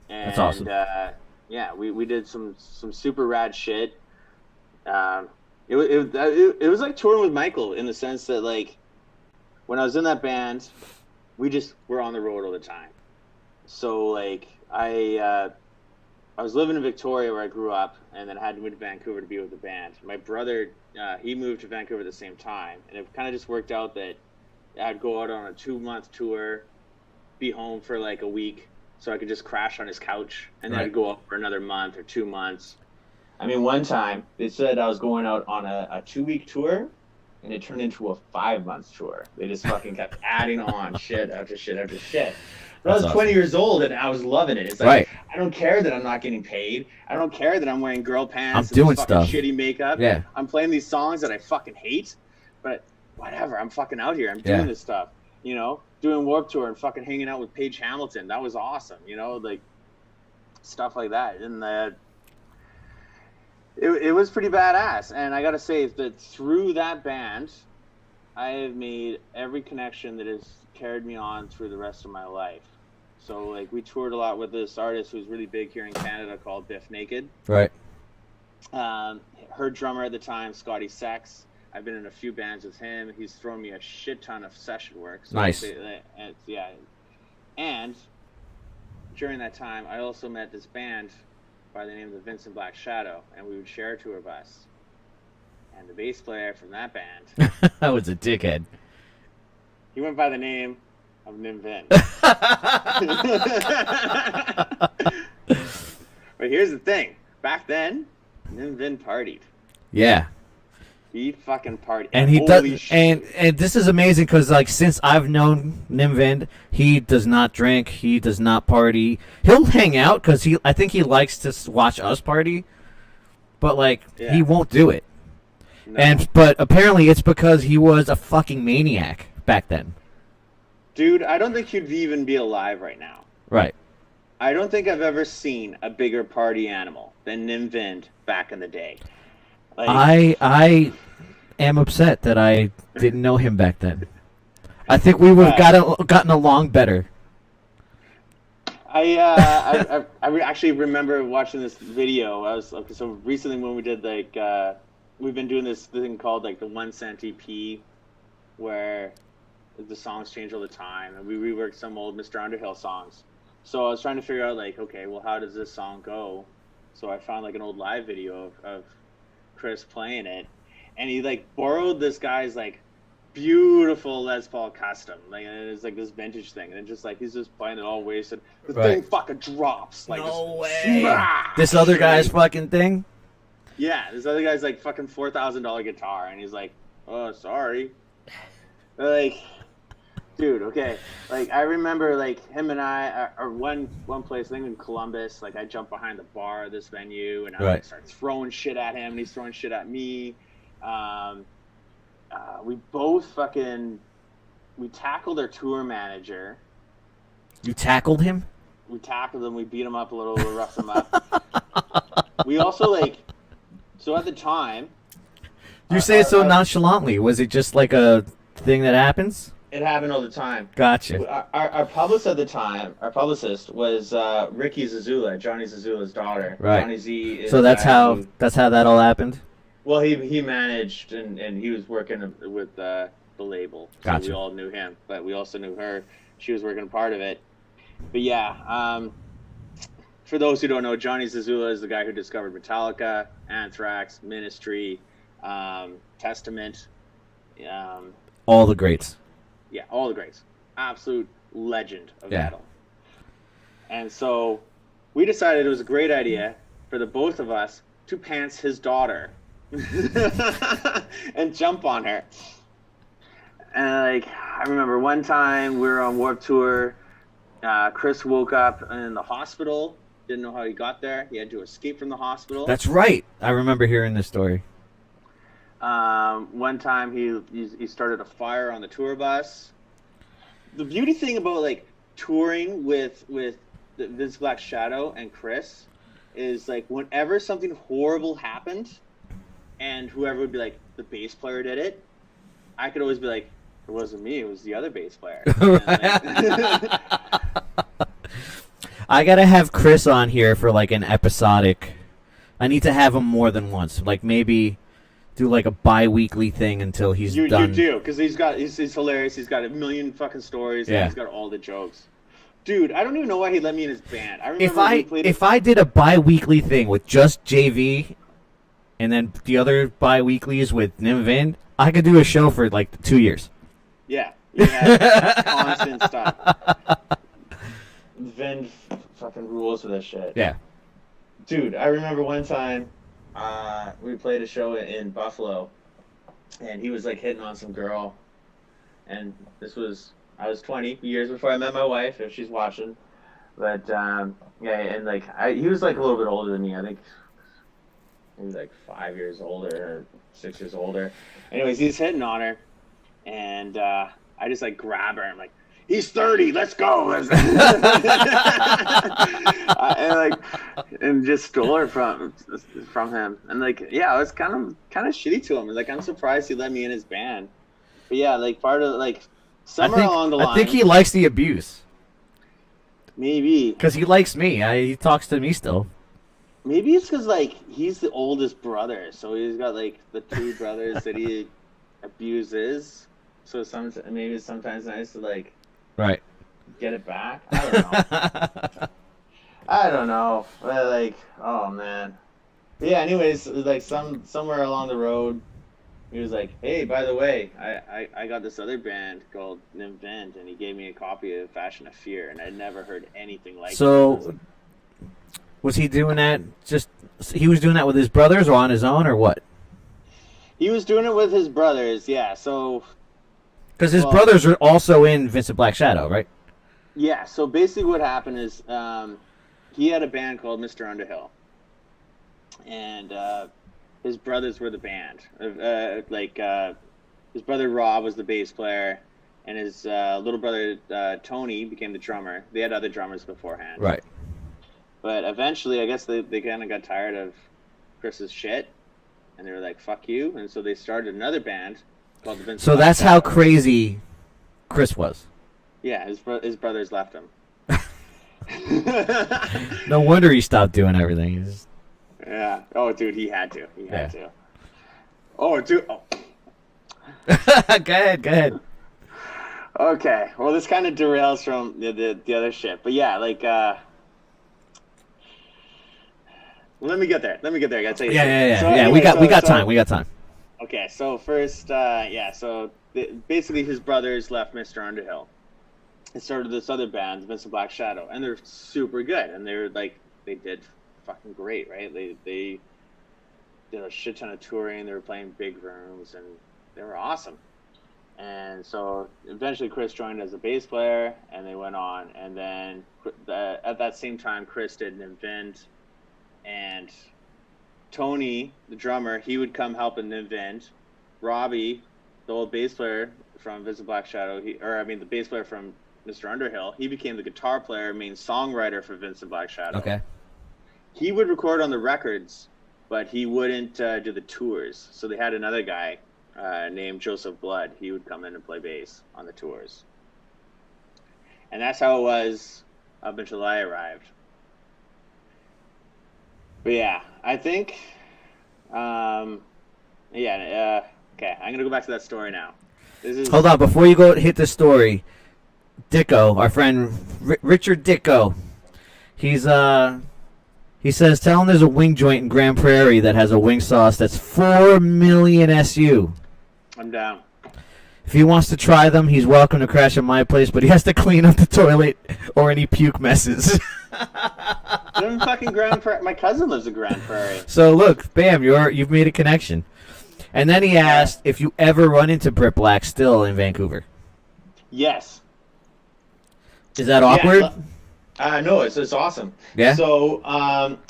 And, That's awesome. Yeah, we did some super rad shit. It was like touring with Michael in the sense that like when I was in that band, we just were on the road all the time. So like I was living in Victoria where I grew up, and then I had to move to Vancouver to be with the band. My brother, he moved to Vancouver at the same time, and it kind of just worked out that I'd go out on a 2-month tour, be home for like a week, so I could just crash on his couch, and then I'd go out for another month or 2 months. I mean, one time they said I was going out on a 2-week tour, and it turned into a 5-month tour. They just fucking kept adding on shit after shit after shit. But I was 20 years old and I was loving it. It's like, I don't care that I'm not getting paid. I don't care that I'm wearing girl pants I'm doing fucking stuff. shitty makeup. Yeah. I'm playing these songs that I fucking hate, but whatever. I'm fucking out here. I'm doing this stuff, you know, doing Warped Tour and fucking hanging out with Paige Hamilton. That was awesome, you know, like stuff like that. And it was pretty badass. And I got to say that through that band, I have made every connection that has carried me on through the rest of my life. So like we toured a lot with this artist who's really big here in Canada called Biff Naked. Right. Her drummer at the time, Scotty Sex. I've been in a few bands with him. He's thrown me a shit ton of session work. So nice. And during that time, I also met this band by the name of the Vincent Black Shadow, and we would share a tour bus. And the bass player from that band, that was a dickhead. He went by the name of Nim Vin. But here's the thing. Back then, Nim Vin partied. Yeah. He fucking partied. And he does. And this is amazing because like since I've known Nim Vin, he does not drink. He does not party. He'll hang out because I think he likes to watch us party. But like he won't do it. No. But apparently it's because he was a fucking maniac back then. Dude, I don't think he'd even be alive right now. Right. I don't think I've ever seen a bigger party animal than Nim Vin back in the day. Like, I am upset that I didn't know him back then. I think we would have gotten along better. I actually remember watching this video. So recently when we did like we've been doing this thing called like the 1 cent EP, where the songs change all the time, and we reworked some old Mr. Underhill songs. So I was trying to figure out like, okay, well, how does this song go? So I found like an old live video of Chris playing it, and he like borrowed this guy's like beautiful Les Paul Custom, like, and it's like this vintage thing, and just like he's just playing it all wasted. The thing fucking drops. Like, no way. Smash! This other guy's fucking thing. Yeah, this other guy's like fucking $4,000 guitar, and he's like, "Oh, sorry." Like, dude, okay. Like, I remember like him and I, or one place, I think in Columbus. Like, I jumped behind the bar of this venue, and I like, start throwing shit at him, and he's throwing shit at me. We both we tackled our tour manager. You tackled him? We tackled him. We beat him up a little, roughed him up. We also like. So at the time... You say it so nonchalantly. Was it just like a thing that happens? It happened all the time. Gotcha. Our publicist at the time, was Ricky Zazula, Johnny Zazula's daughter. Right. Johnny Z is so that's how that all happened? Well, he managed, and he was working with the label. So gotcha. We all knew him, but we also knew her. She was working part of it. But yeah, for those who don't know, Johnny Zazula is the guy who discovered Metallica, Anthrax, Ministry, Testament. All the greats. Yeah, all the greats. Absolute legend of metal. And so we decided it was a great idea for the both of us to pants his daughter and jump on her. And like, I remember one time we were on Warped Tour. Chris woke up in the hospital. Didn't know how he got there. He had to escape from the hospital. That's right. I remember hearing this story. One time he started a fire on the tour bus. The beauty thing about like touring with the Vince Black Shadow and Chris is like whenever something horrible happened, and whoever would be like, the bass player did it, I could always be like, it wasn't me, it was the other bass player. And, like, I gotta have Chris on here for like an episodic. I need to have him more than once. Like maybe do like a bi-weekly thing until he's done. You do, because he's hilarious. He's got a million fucking stories. Yeah. And he's got all the jokes. Dude, I don't even know why he let me in his band. I remember If I did a bi-weekly thing with just JV, and then the other bi-weeklies with Nim Vin, I could do a show for like 2 years. Yeah. Constant stuff. Vin fucking rules with this shit. Yeah. Dude, I remember one time we played a show in Buffalo, and he was like hitting on some girl, and I was 20 years before I met my wife, if she's watching, but yeah, and like he was like a little bit older than me. I think he was like 5 years older or 6 years older. Anyways, he's hitting on her, and I just like grab her. I'm like, he's 30. Let's go. and just stole her from him. And like, yeah, I was kind of shitty to him. Like, I'm surprised he let me in his band. But yeah, like part of like somewhere along the line. I think he likes the abuse. Maybe because he likes me. He talks to me still. Maybe it's because like he's the oldest brother, so he's got like the two brothers that he abuses. So maybe it's sometimes nice to like. Right. Get it back? I don't know. I don't know. But like, oh man. But yeah, anyways, like somewhere along the road, he was like, hey, by the way, I got this other band called Nimvent, and he gave me a copy of Fashion of Fear, and I'd never heard anything like it. So, was he doing that he was doing that with his brothers or on his own or what? He was doing it with his brothers, yeah, so... Because his brothers are also in Vincent Black Shadow, right? Yeah, so basically what happened is he had a band called Mr. Underhill. And his brothers were the band. His brother Rob was the bass player, and his little brother Tony became the drummer. They had other drummers beforehand. Right. But eventually, I guess they kind of got tired of Chris's shit, and they were like, fuck you. And so they started another band. So that's how crazy Chris was. Yeah, his brothers left him. No wonder he stopped doing everything. Yeah. Oh, dude, he had to. He had to. Oh, dude. Oh. Go ahead. Okay. Well, this kind of derails from the other shit, but yeah, like. Let me get there. I gotta tell you. Yeah. So Anyway, we got time. Okay, so first, basically his brothers left Mr. Underhill and started this other band, Vincent Black Shadow, and they're super good, and they did fucking great, right? They did a shit ton of touring, they were playing big rooms, and they were awesome. And so eventually Chris joined as a bass player, and they went on, and then at that same time Chris did an event, and Tony, the drummer, he would come help in the event. Robbie, the old bass player from Vincent Black Shadow, the bass player from Mr. Underhill, he became the guitar player, main songwriter for Vincent Black Shadow. Okay. He would record on the records, but he wouldn't do the tours. So they had another guy named Joseph Blood. He would come in and play bass on the tours. And that's how it was up until I arrived. But yeah, I think, okay, I'm going to go back to that story now. Hold on, before you go hit the story, Dicko, our friend Richard Dicko, he says, tell him there's a wing joint in Grand Prairie that has a wing sauce that's 4 million SU. I'm down. If he wants to try them, he's welcome to crash at my place, but he has to clean up the toilet or any puke messes. They're in fucking Grand Prairie. My cousin lives in Grand Prairie. So look, bam, you've made a connection. And then he asked if you ever run into Britt Black still in Vancouver. Yes. Is that awkward? No, it's awesome. Yeah. So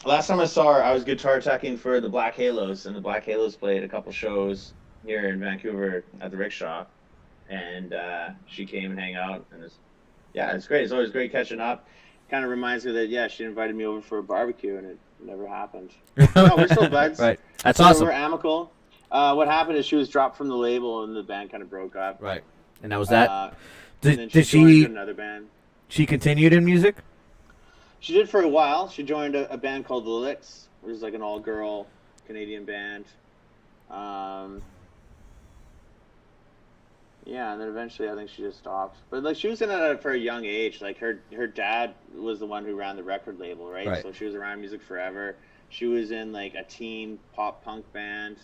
last time I saw her, I was guitar teching for the Black Halos, and the Black Halos played a couple shows here in Vancouver at the Rickshaw, and she came and hang out, and it's great. It's always great catching up. Kind of reminds me that she invited me over for a barbecue, and it never happened. No, we're still buds. Right. That's so awesome. We're amicable. What happened is she was dropped from the label and the band kind of broke up. Right. And that was that. And then Did joined she? another band. She continued in music. She did for a while. She joined a band called The Licks, which is like an all-girl Canadian band. Yeah, and then eventually I think she just stopped. But like she was in it for a young age. Like her dad was the one who ran the record label, right? So she was around music forever. She was in like a teen pop punk band.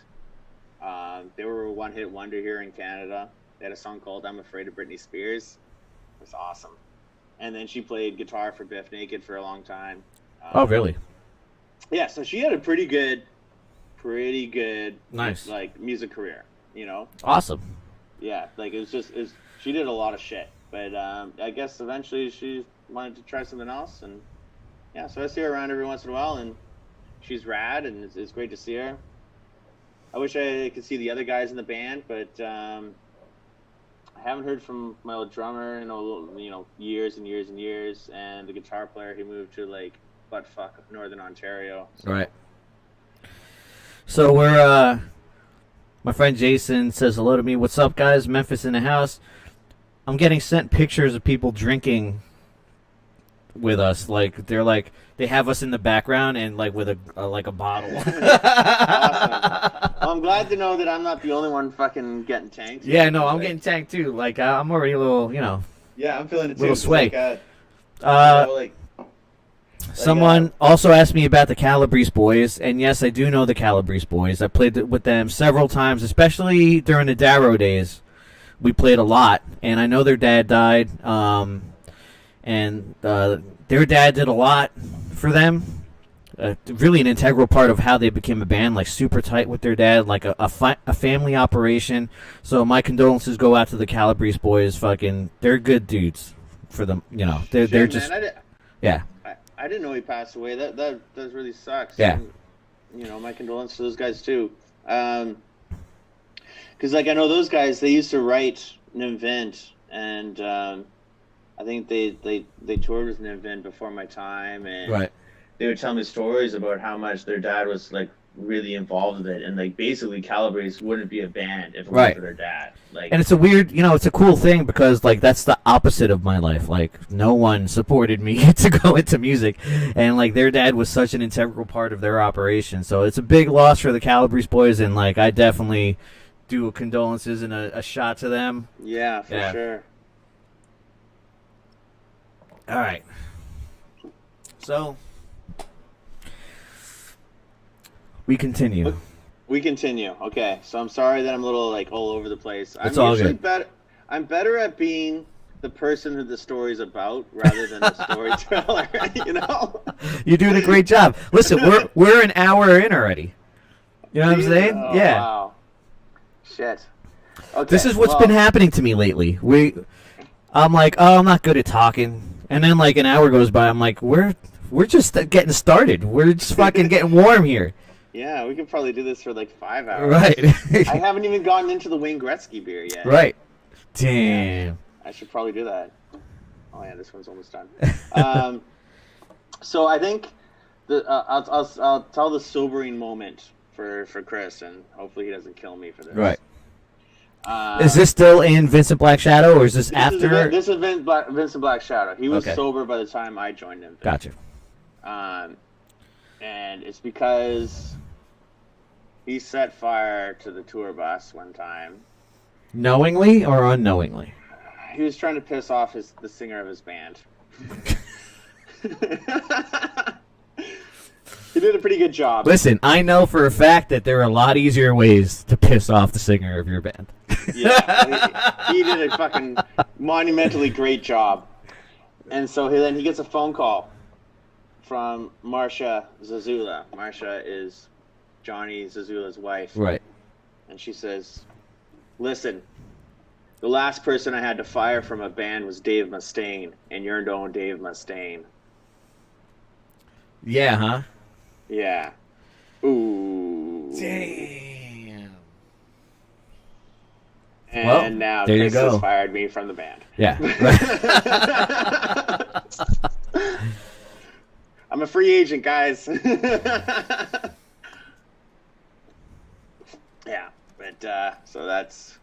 They were a one-hit wonder here in Canada. They had a song called "I'm Afraid of Britney Spears." It was awesome. And then she played guitar for Biff Naked for a long time. Oh, really? Yeah, so she had a pretty good, nice, like music career. You know. Awesome. Yeah, like she did a lot of shit, but I guess eventually she wanted to try something else, and yeah, so I see her around every once in a while, and she's rad, and it's great to see her. I wish I could see the other guys in the band, but I haven't heard from my old drummer in years and years and years, and the guitar player, he moved to like buttfuck Northern Ontario. So. Right. So we're my friend Jason says hello to me. What's up, guys? Memphis in the house. I'm getting sent pictures of people drinking with us. Like they have us in the background and like with a bottle. Awesome. Well, I'm glad to know that I'm not the only one fucking getting tanked. Yeah, no, I'm getting tanked too. Like I'm already a little, Yeah, I'm feeling it too. Little sway. Like, someone also asked me about the Calabrese Boys, and yes, I do know the Calabrese Boys. I played with them several times, especially during the Darrow days. We played a lot, and I know their dad died, and their dad did a lot for them. Really an integral part of how they became a band, like super tight with their dad, like a family operation. So my condolences go out to the Calabrese Boys. Fucking, they're good dudes for them. They're just yeah. I didn't know he passed away. That really sucks. Yeah. And, my condolences to those guys too. Because like I know those guys, they used to write Nimvent, and I think they toured with Nimvent before my time, and right. They would tell me stories about how much their dad was like really involved with it, and like basically Calabrese wouldn't be a band if it wasn't for their dad. Like, and it's a weird, it's a cool thing because like that's the opposite of my life. Like no one supported me to go into music, and like their dad was such an integral part of their operation. So it's a big loss for the Calabrese Boys, and like I definitely do condolences and a shot to them. Yeah, for sure. All right. So we continue. Okay, so I'm sorry that I'm a little like all over the place. It's all good. I'm better at being the person who the story's about rather than the storyteller. You're doing a great job. Listen, we're an hour in already. You know what I'm saying? Oh, yeah. Wow. Shit. Okay. This is what's been happening to me lately. I'm like, oh, I'm not good at talking, and then like an hour goes by. I'm like, we're just getting started. We're just fucking getting warm here. Yeah, we could probably do this for like 5 hours. Right. I haven't even gotten into the Wayne Gretzky beer yet. Right. Damn. Yeah, I should probably do that. Oh yeah, this one's almost done. So I think I'll tell the sobering moment for Chris, and hopefully he doesn't kill me for this. Right. Is this still in Vincent Black Shadow, or is this after? This is Vincent Black Shadow. He was sober by the time I joined him. Gotcha. And it's because he set fire to the tour bus one time. Knowingly or unknowingly? He was trying to piss off the singer of his band. He did a pretty good job. Listen, I know for a fact that there are a lot easier ways to piss off the singer of your band. Yeah, he did a fucking monumentally great job. And so then he gets a phone call from Marcia Zazula. Marcia is Johnny Zazula's wife. Right. And she says, listen, the last person I had to fire from a band was Dave Mustaine, and you're known Dave Mustaine. Yeah, huh? Yeah. Ooh. Damn. And now there Chris you go. has fired me from the band. Yeah. I'm a free agent, guys. Yeah, but so that's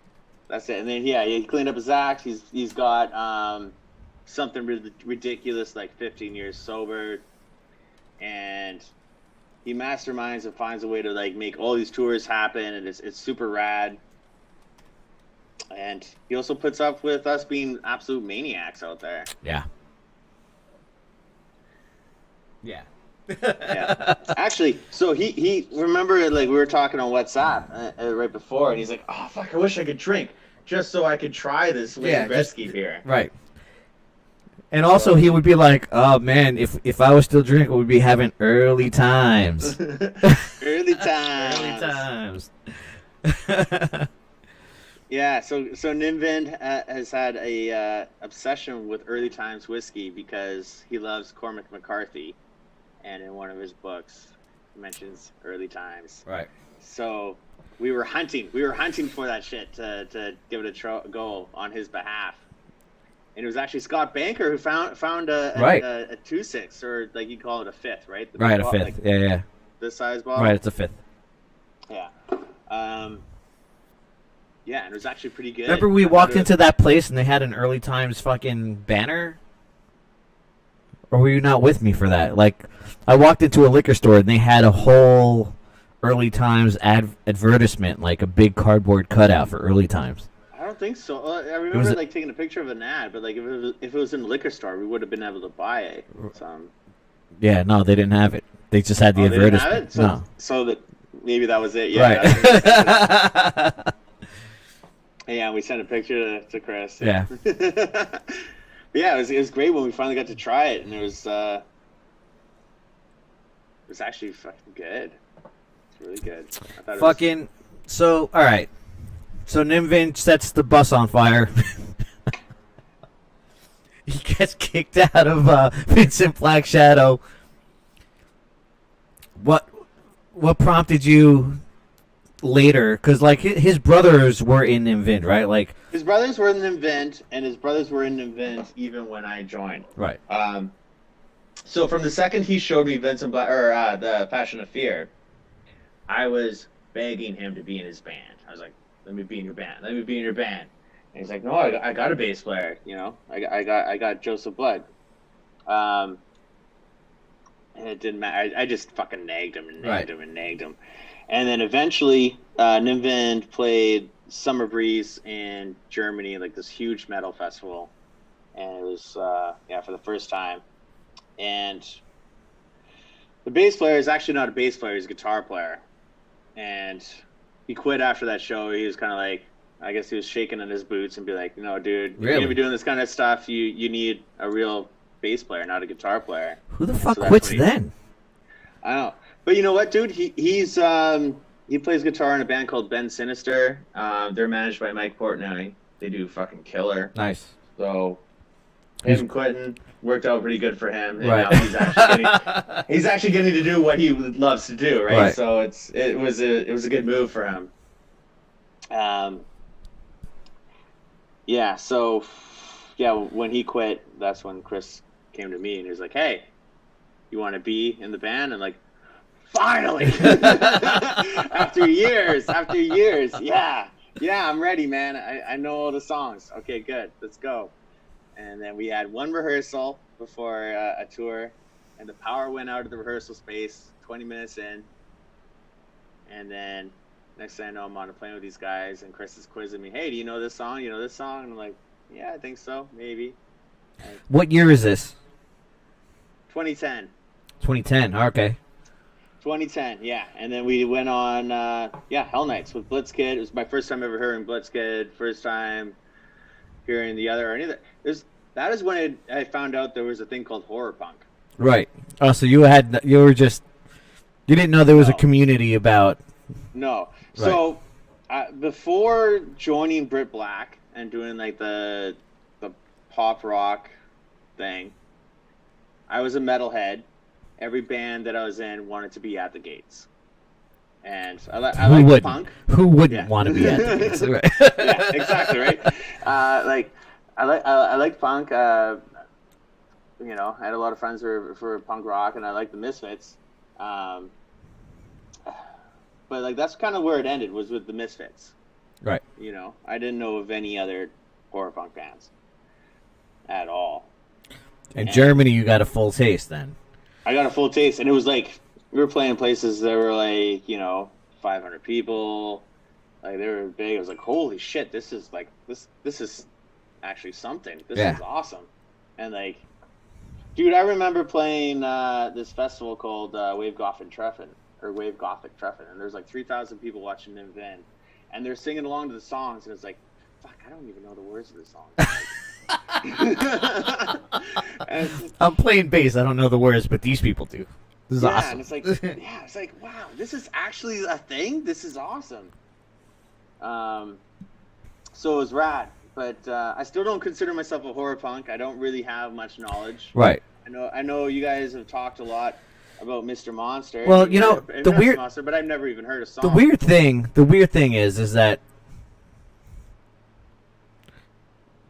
it. And then yeah, he cleaned up his act. He's got something ridiculous like 15 years sober, and he masterminds and finds a way to like make all these tours happen, and it's super rad. And he also puts up with us being absolute maniacs out there. Yeah. Yeah. Yeah. Actually, so he remember like we were talking on WhatsApp right before, and he's like, "Oh fuck, I wish I could drink just so I could try this Wayne Gretzky beer." Right. And also, he would be like, "Oh man, if I was still drinking, we'd be having early times." Early times. Early times. Yeah. So Nimvind has had a obsession with early times whiskey because he loves Cormac McCarthy, and in one of his books, he mentions early times. Right. So we were hunting for that shit to give it a go on his behalf. And it was actually Scott Banker who found a 2.6, or like you call it a fifth, right? A fifth. Like, yeah. This size bottle. Right, it's a fifth. Yeah. Yeah, and it was actually pretty good. Remember we walked into that place and they had an early times fucking banner? Or were you not with me for that? Like, I walked into a liquor store and they had a whole early times advertisement, like a big cardboard cutout for early times. I don't think so. I remember like taking a picture of an ad, but like if it was in a liquor store, we would have been able to buy it. Yeah, no, they didn't have it. They just had the advertisement. So that maybe that was it. Yeah. Right. Yeah, we sent a picture to Chris. Yeah. Yeah, it was great when we finally got to try it, and it was actually fucking good. It's really good. I thought So, all right. So Nimvin sets the bus on fire. He gets kicked out of Vincent Black Shadow. What prompted you later? Because like his brothers were in Nimvin, right? Like his brothers were in Nimvin, and his brothers were in Nimvin even when I joined. Right. So from the second he showed me Vincent Black or the Passion of Fear, I was begging him to be in his band. I was like, "Let me be in your band. Let me be in your band." And he's like, "No, I got a bass player. You know, I got Joseph Blood." And it didn't matter. I just fucking nagged him and nagged him. And then eventually, Nimvind played Summer Breeze in Germany, like this huge metal festival, and it was for the first time. And the bass player is actually not a bass player; he's a guitar player. And he quit after that show. He was kind of like, I guess he was shaking in his boots and be like, "No, dude, if you're gonna be doing this kind of stuff, you need a real bass player, not a guitar player." Who the fuck quits then? I don't know. But you know what, dude? He plays guitar in a band called Ben Sinister. They're managed by Mike Portnoy. They do fucking killer. Nice. So him quitting worked out pretty good for him. And right. Now he's actually getting to do what he loves to do, right? So it was a good move for him. When he quit, that's when Chris came to me and he was like, "Hey, you want to be in the band?" And like, finally, after years, yeah, I'm ready, man. I know all the songs. Okay, good, let's go. And then we had one rehearsal before a tour, and the power went out of the rehearsal space 20 minutes in. And then next thing I know, I'm on a plane with these guys, and Chris is quizzing me, "Hey, do you know this song? You know this song?" And I'm like, "Yeah, I think so, maybe." What year is this? 2010. 2010, okay. 2010, yeah. And then we went on, Hell Nights with Blitzkid. It was my first time ever hearing Blitzkid, first time hearing that is when I found out there was a thing called horror punk. Right. Oh, so you didn't know there was a community about... No. Right. So, before joining Brit Black and doing like the pop rock thing, I was a metalhead. Every band that I was in wanted to be at the gates. And I like punk. Who wouldn't want to be at the gates? Right. Yeah, exactly, right? I like punk. I had a lot of friends who were punk rock, and I like the Misfits. But but like that's kind of where it ended, was with the Misfits. Right. You know, I didn't know of any other horror punk bands at all. In Germany, you got a full taste then. I got a full taste, and it was like we were playing places that were like, you know, 500 people. Like they were big. I was like, holy shit, this is like this is actually something. This is awesome. And like, dude, I remember playing this festival called Wave Gothic Treffen, and there's like 3,000 people watching them then, and they're singing along to the songs, and it's like, fuck, I don't even know the words of the songs. I'm playing bass. I don't know the words, but these people do. This is awesome. And it's like, it's like, wow, this is actually a thing. This is awesome. So it was rad, but I still don't consider myself a horror punk. I don't really have much knowledge. Right. I know you guys have talked a lot about Mr. Monster. Well, you know, the weird Monster, but I've never even heard a song. The weird thing is that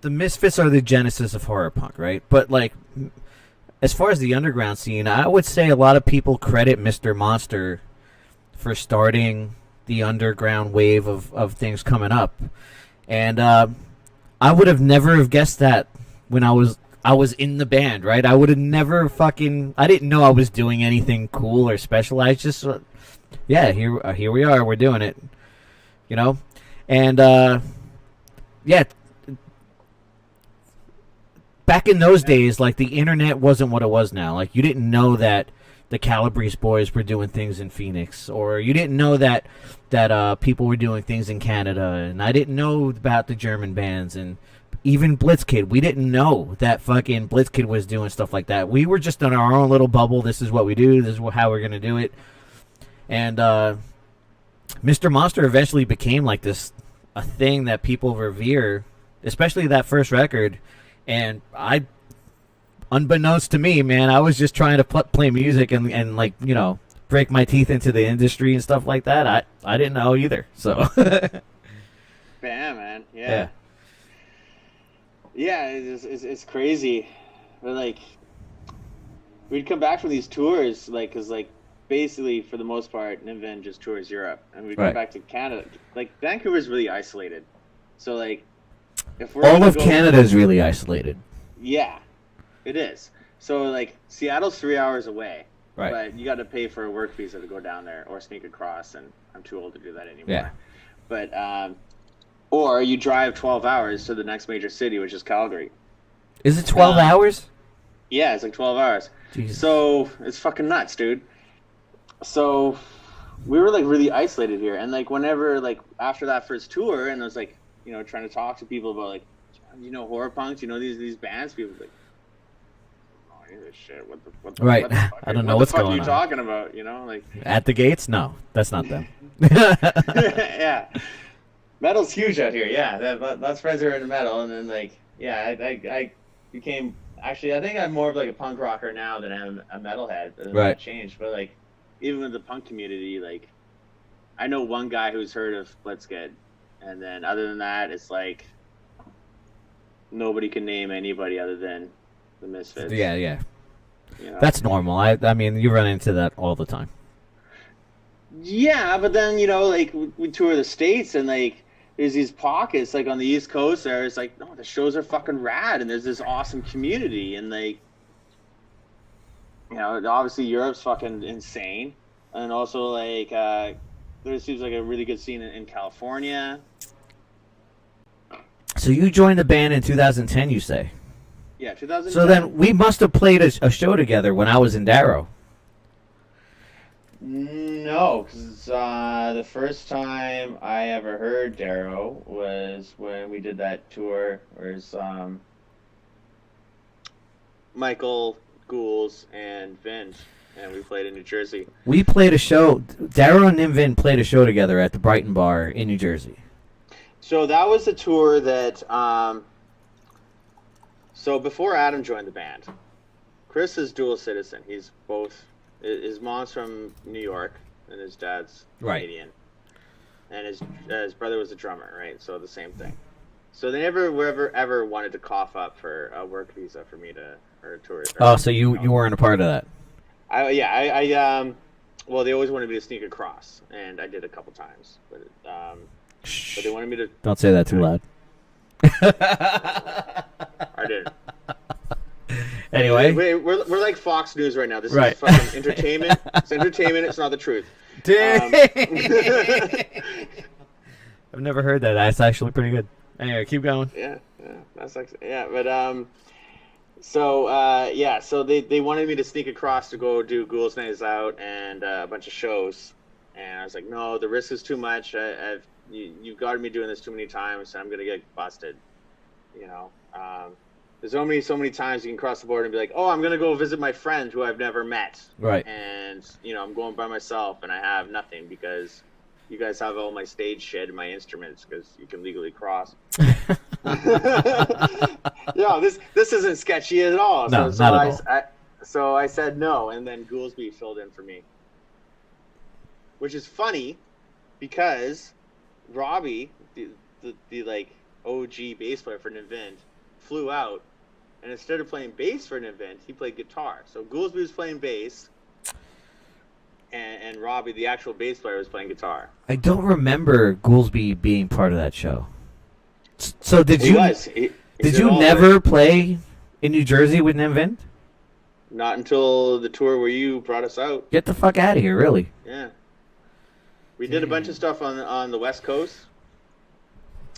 the Misfits are the genesis of horror punk, right? But like, as far as the underground scene, I would say a lot of people credit Mr. Monster for starting the underground wave of things coming up, and I would have never have guessed that when I was in the band, right? I would have never I didn't know I was doing anything cool or special. I just, here we are, we're doing it, you know, and back in those days, like the internet wasn't what it was now. Like you didn't know that the Calabrese boys were doing things in Phoenix, or you didn't know that people were doing things in Canada, and I didn't know about the German bands and even Blitzkid. We didn't know that fucking Blitzkid was doing stuff like that. We were just in our own little bubble. This is what we do. This is how we're gonna do it. And Mr. Monster eventually became like a thing that people revere, especially that first record. And unbeknownst to me, man, I was just trying to play music and like, you know, break my teeth into the industry and stuff like that. I didn't know either. So. Yeah, man. Yeah. Yeah, it's crazy. But like, we'd come back from these tours, like, cause like basically for the most part, Nimvin just tours Europe, and we'd come back to Canada. Like Vancouver's really isolated, so like. If we're all of Canada is really isolated. Yeah, it is. So like Seattle's 3 hours away, right? But you got to pay for a work visa to go down there or sneak across, and I'm too old to do that anymore. Yeah. But or you drive 12 hours to the next major city, which is Calgary. Is it 12 hours? Yeah, it's like 12 hours. Jesus. So it's fucking nuts, dude. So we were like really isolated here, and like whenever like after that first tour, and I was like, you know, trying to talk to people about like, you know, horror punks, you know, these bands. People like, oh, I hear this shit. What the right? What the fuck I don't know what's going on. What the fuck are you talking about? You know, like at the gates? No, that's not them. Yeah, metal's huge out here. Yeah, lots of friends are into metal, and then like, yeah, I became actually I think I'm more of like a punk rocker now than I'm a metalhead. But right. That changed, but like even with the punk community, like I know one guy who's heard of Blitzkid. And then other than that, it's like nobody can name anybody other than the Misfits. Yeah. You know? That's normal. I mean, you run into that all the time. Yeah, but then, you know, like we tour the States and like there's these pockets like on the East Coast there. It's like, no, the shows are fucking rad and there's this awesome community. And like, you know, obviously Europe's fucking insane. And also like, there seems like a really good scene in California. So you joined the band in 2010, you say? Yeah, 2010. So then we must have played a show together when I was in Darrow. No, because the first time I ever heard Darrow was when we did that tour. Where's Michael, Ghouls, and Vince. And we played in New Jersey. We played a show. Darrow and Nimvin played a show together at the Brighton Bar in New Jersey. So that was the tour that. So before Adam joined the band, Chris is dual citizen. He's both. His mom's from New York and his dad's Canadian. And his brother was a drummer, right? So the same thing. So they never ever wanted to cough up for a work visa for me to or a tour. Oh, so you weren't a part of that. I Well, they always wanted me to sneak across, and I did a couple times, but they wanted me to. Don't say that too loud. I did. Anyway, we're like Fox News right now. This Right. is fucking entertainment. It's entertainment. It's not the truth. I've never heard that. That's actually pretty good. Anyway, keep going. Yeah, that's like but so they wanted me to sneak across to go do Ghouls Nights Out and a bunch of shows, and I was like, no, the risk is too much. You've got me doing this too many times, and I'm gonna get busted. You know, there's only so many times you can cross the border and be like, oh, I'm gonna go visit my friend who I've never met, Right. and I'm going by myself and I have nothing because you guys have all my stage shit and my instruments because you can legally cross. Yeah, this isn't sketchy at all. No, so not at all. So I said no, and then Goolsby filled in for me, which is funny because Robbie, the like OG bass player for Nivint, flew out, and instead of playing bass for Nivint, he played guitar. So Goolsby was playing bass, and Robbie, the actual bass player, was playing guitar. I don't remember Goolsby being part of that show. So did He you? was. Did you never play in New Jersey with Nivint? Not until the tour where you brought us out. Get the fuck out of here, really. Yeah. We did a bunch of stuff on the West Coast.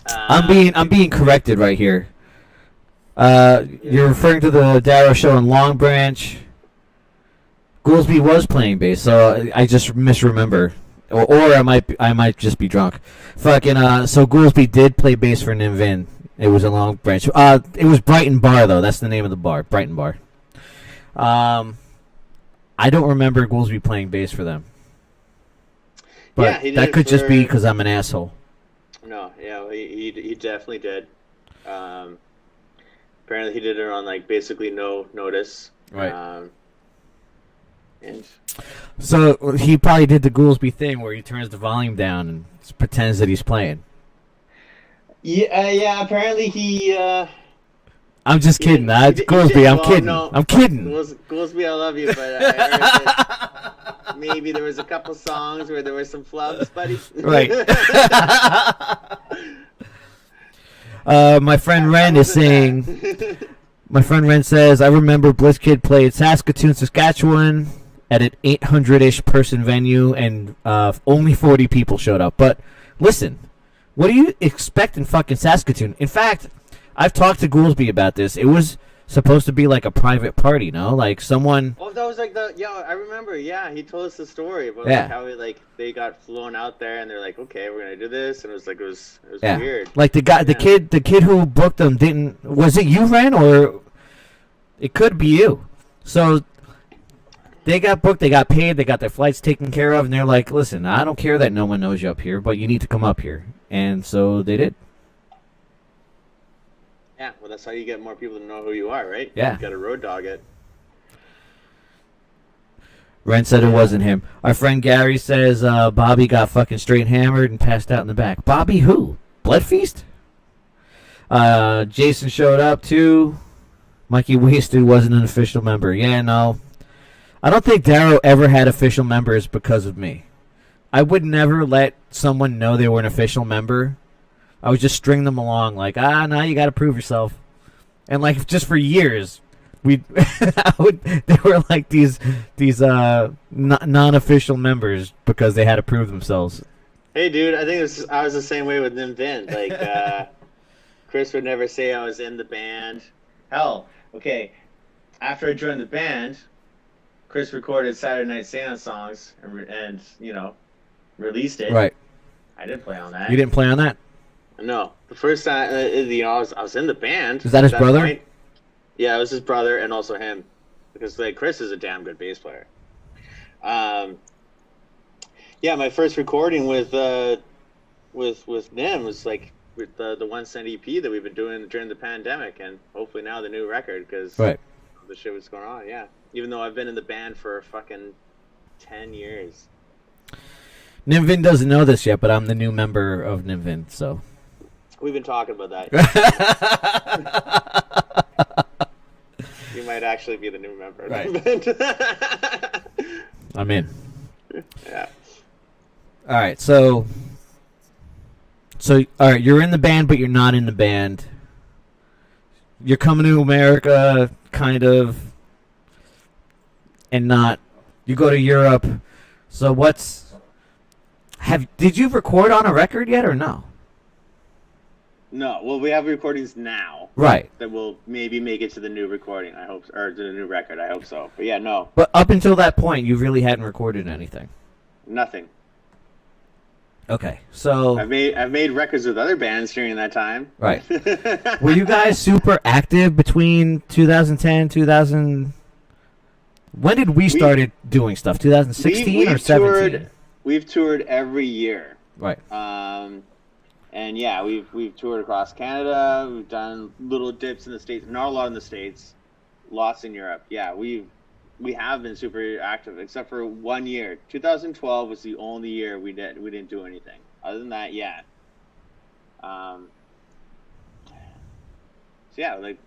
I'm being corrected right here. You're referring to the Darrow show in Long Branch. Goolsby was playing bass, so I just misremember, or I might just be drunk. Fucking so Goolsby did play bass for Nivint. It was a Long Branch. It was Brighton Bar though. That's the name of the bar, Brighton Bar. I don't remember Goolsby playing bass for them. But yeah, that could just be because I'm an asshole. No, yeah, he definitely did. Apparently, he did it on like basically no notice. Right. And So he probably did the Goolsby thing where he turns the volume down and pretends that he's playing. yeah. Apparently, he. I'm just kidding. Goolsby, I'm kidding. I'm kidding. Goolsby, I love you, but I heard that maybe there was a couple songs where there were some flubs, buddy. Right. My friend Ren is saying. My friend Ren says, I remember Blitzkid played Saskatoon, Saskatchewan at an 800-ish person venue, and only 40 people showed up. But listen, what do you expect in fucking Saskatoon? In fact, I've talked to Goolsby about this. It was supposed to be like a private party, no? Like someone... Oh, that was like I remember, yeah, he told us the story about Yeah. like how they got flown out there and they're like, okay, we're gonna do this, and it was Yeah. weird. Like the kid who booked them didn't... Was it you, Ren, or... It could be you. So they got booked, they got paid, they got their flights taken care of, and they're like, listen, I don't care that no one knows you up here, but you need to come up here. And so they did. Yeah, well, that's how you get more people to know who you are, right? Yeah. You got to road dog it. Ren said it wasn't him. Our friend Gary says Bobby got fucking straight hammered and passed out in the back. Bobby who? Blood Feast? Jason showed up too. Mikey Wasted wasn't an official member. Yeah, no. I don't think Darrow ever had official members because of me. I would never let someone know they were an official member. I would just string them along like, now you got to prove yourself. And like just for years, they were like these non-official members because they had to prove themselves. Hey, dude, I think I was the same way with Nivint. Like, Chris would never say I was in the band. Hell, okay, after I joined the band, Chris recorded Saturday Night Santa songs and released it. Right. I didn't play on that. You didn't play on that? No. The first time, I was in the band. Is that his at brother? point. Yeah, it was his brother and also him. Because, like, Chris is a damn good bass player. Yeah, my first recording with Nim was, like, with the 1 cent EP that we've been doing during the pandemic, and hopefully now the new record, because Right. the shit was going on, yeah. Even though I've been in the band for fucking 10 years. Nimvin doesn't know this yet, but I'm the new member of Nimvin, so. We've been talking about that. You might actually be the new member of the band. I'm in. Yeah. All right, so all right, you're in the band, but you're not in the band. You're coming to America, kind of, and not. You go to Europe. So did you record on a record yet or no? No, well, we have recordings now. Right. That will maybe make it to the new recording. I hope, or to the new record. I hope so. But yeah, no, But up until that point, you really hadn't recorded anything. nothing. Okay, so I've made records with other bands during that time. right. Were you guys super active between 2010, 2000? When did we started doing stuff? 2016 or 17? We've toured every year. Right. And yeah, we've toured across Canada. We've done little dips in the States. Not a lot in the States. Lots in Europe. Yeah, we have been super active, except for 1 year. 2012 was the only year we didn't do anything. Other than that, yeah. So yeah, like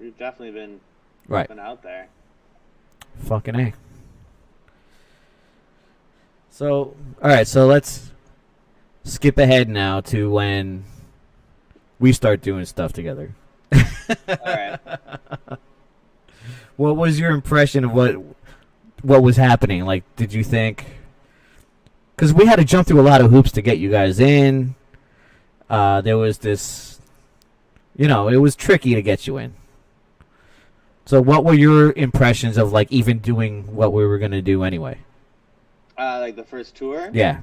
we've definitely been out there. Fucking A. So, all right, so let's skip ahead now to when we start doing stuff together. All right. What was your impression of what was happening? Like, did you think? Because we had to jump through a lot of hoops to get you guys in. There was this, it was tricky to get you in. So, what were your impressions of like even doing what we were gonna do anyway? Like the first tour. Yeah.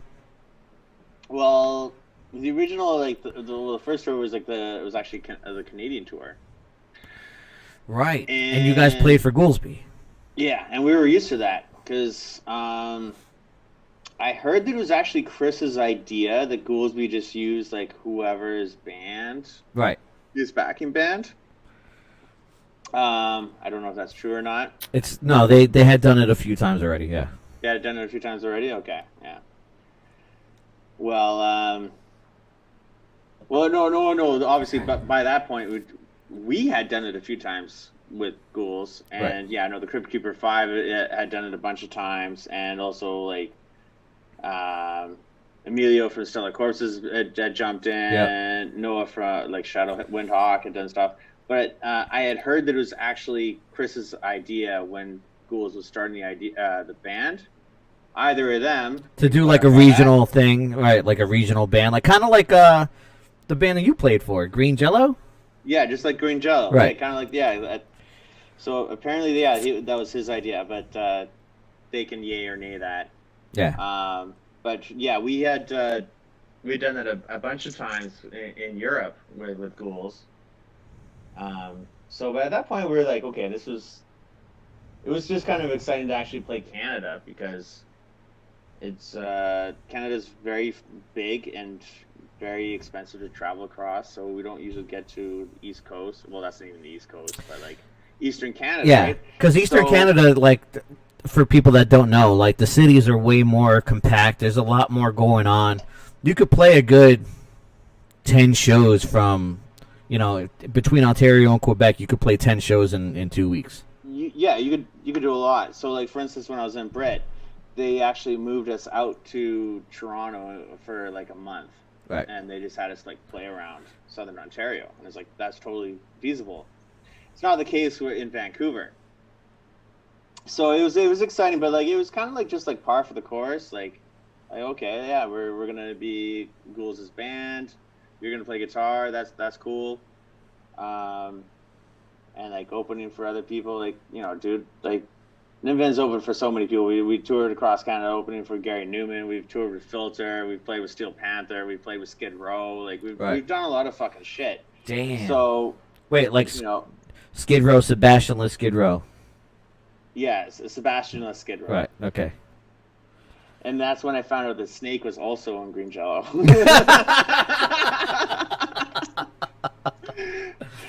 Well, the original, like the first tour was it was actually the Canadian tour. Right. And you guys played for Goolsby. Yeah, and we were used to that because I heard that it was actually Chris's idea that Goolsby just used like whoever's band, right? His backing band. I don't know if that's true or not. They had done it a few times already. Yeah. Yeah, done it a few times already. Okay, yeah. Well, no. Obviously, but by that point, we had done it a few times with Ghouls, and right. Yeah, I know the Crypt Keeper 5 had done it a bunch of times, and also like Emilio from Stellar Corpses had jumped in, yep. Noah from like Shadow Windhawk had done stuff. But I had heard that it was actually Chris's idea when Ghouls was starting the band. Either of them to do like a regional thing, right? Like a regional band, like kind of like the band that you played for, Green Jello. Yeah, just like Green Jello, right? Kind of like so apparently, yeah, that was his idea, but they can yay or nay that. Yeah. But yeah, we'd done that a bunch of times in Europe with Ghouls. So by that point, we were like, okay, it was just kind of exciting to actually play Canada because it's Canada's very big and very expensive to travel across, so we don't usually get to the East Coast. Well, that's not even the East Coast, but like Eastern Canada. Yeah, because right? Eastern Canada, like for people that don't know, like the cities are way more compact. There's a lot more going on. You could play a good 10 shows from, between Ontario and Quebec. You could play 10 shows in 2 weeks. Yeah, you could do a lot. So, like for instance, when I was in Brit, they actually moved us out to Toronto for like a month, right? And they just had us like play around Southern Ontario, and it's like that's totally feasible. It's not the case in Vancouver. So it was exciting, but like it was kind of like just like par for the course. Like okay, yeah, we're gonna be Ghouls' band. You're gonna play guitar. That's cool. And like opening for other people, like dude, like Nimvan's opened for so many people. We toured across Canada, opening for Gary Newman. We've toured with Filter. We've played with Steel Panther. We've played with Skid Row. Like we've done a lot of fucking shit. Damn. So wait, like Skid Row, Sebastian-less Skid Row. Yeah, Sebastian-less Skid Row. Right. Okay. And that's when I found out that Snake was also on Green Jello.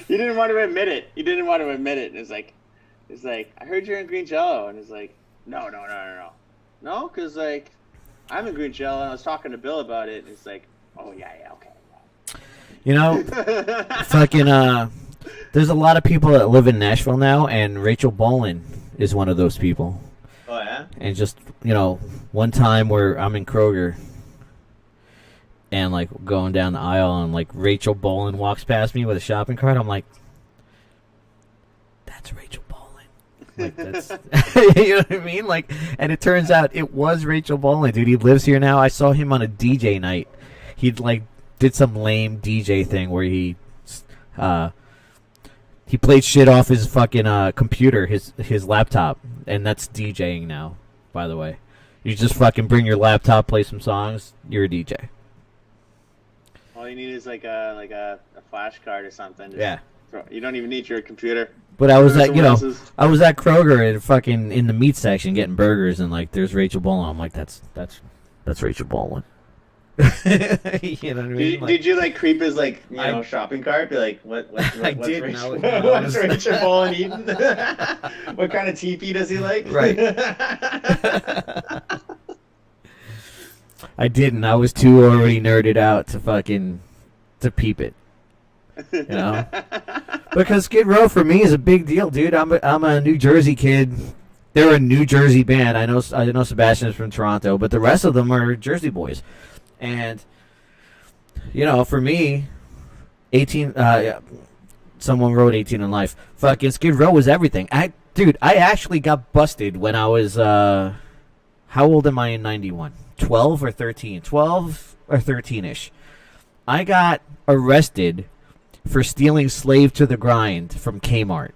He didn't want to admit it. And it's like, I heard you're in Green Jello. And it's like, no. No, because, like, I'm in Green Jello, and I was talking to Bill about it. And it's like, oh, yeah, okay. Fucking, there's a lot of people that live in Nashville now, and Rachel Bolan is one of those people. Oh yeah. And just, you know, one time where I'm in Kroger and like going down the aisle and like Rachel Bolan walks past me with a shopping cart, I'm like, that's Rachel Bolan. Like that's you know what I mean? Like, and it turns out it was Rachel Bolan, dude. He lives here now. I saw him on a DJ night. He like did some lame DJ thing where he played shit off his fucking computer, his laptop, and that's DJing now, by the way. You just fucking bring your laptop, play some songs, you're a DJ. All you need is like a flash card or something. Yeah. You don't even need your computer. But I was at Kroger and fucking in the meat section getting burgers, and like there's Rachel Bolan. I'm like, that's Rachel Bolan. You know what I mean? Did you like creep his like shopping cart? Be like, what's Rachel, what's Rachel Bolan eating? What kind of teepee does he like? Right. I didn't. I was too already nerded out to peep it. You know, because Skid Row for me is a big deal, dude. I'm a New Jersey kid. They're a New Jersey band. I know Sebastian is from Toronto, but the rest of them are Jersey boys. And you know, for me, 18. Someone wrote 18 in Life. Fucking Skid Row was everything. I actually got busted when I was how old am I in 91? 12 or 13? 12 or 13ish. I got arrested for stealing Slave to the Grind from Kmart.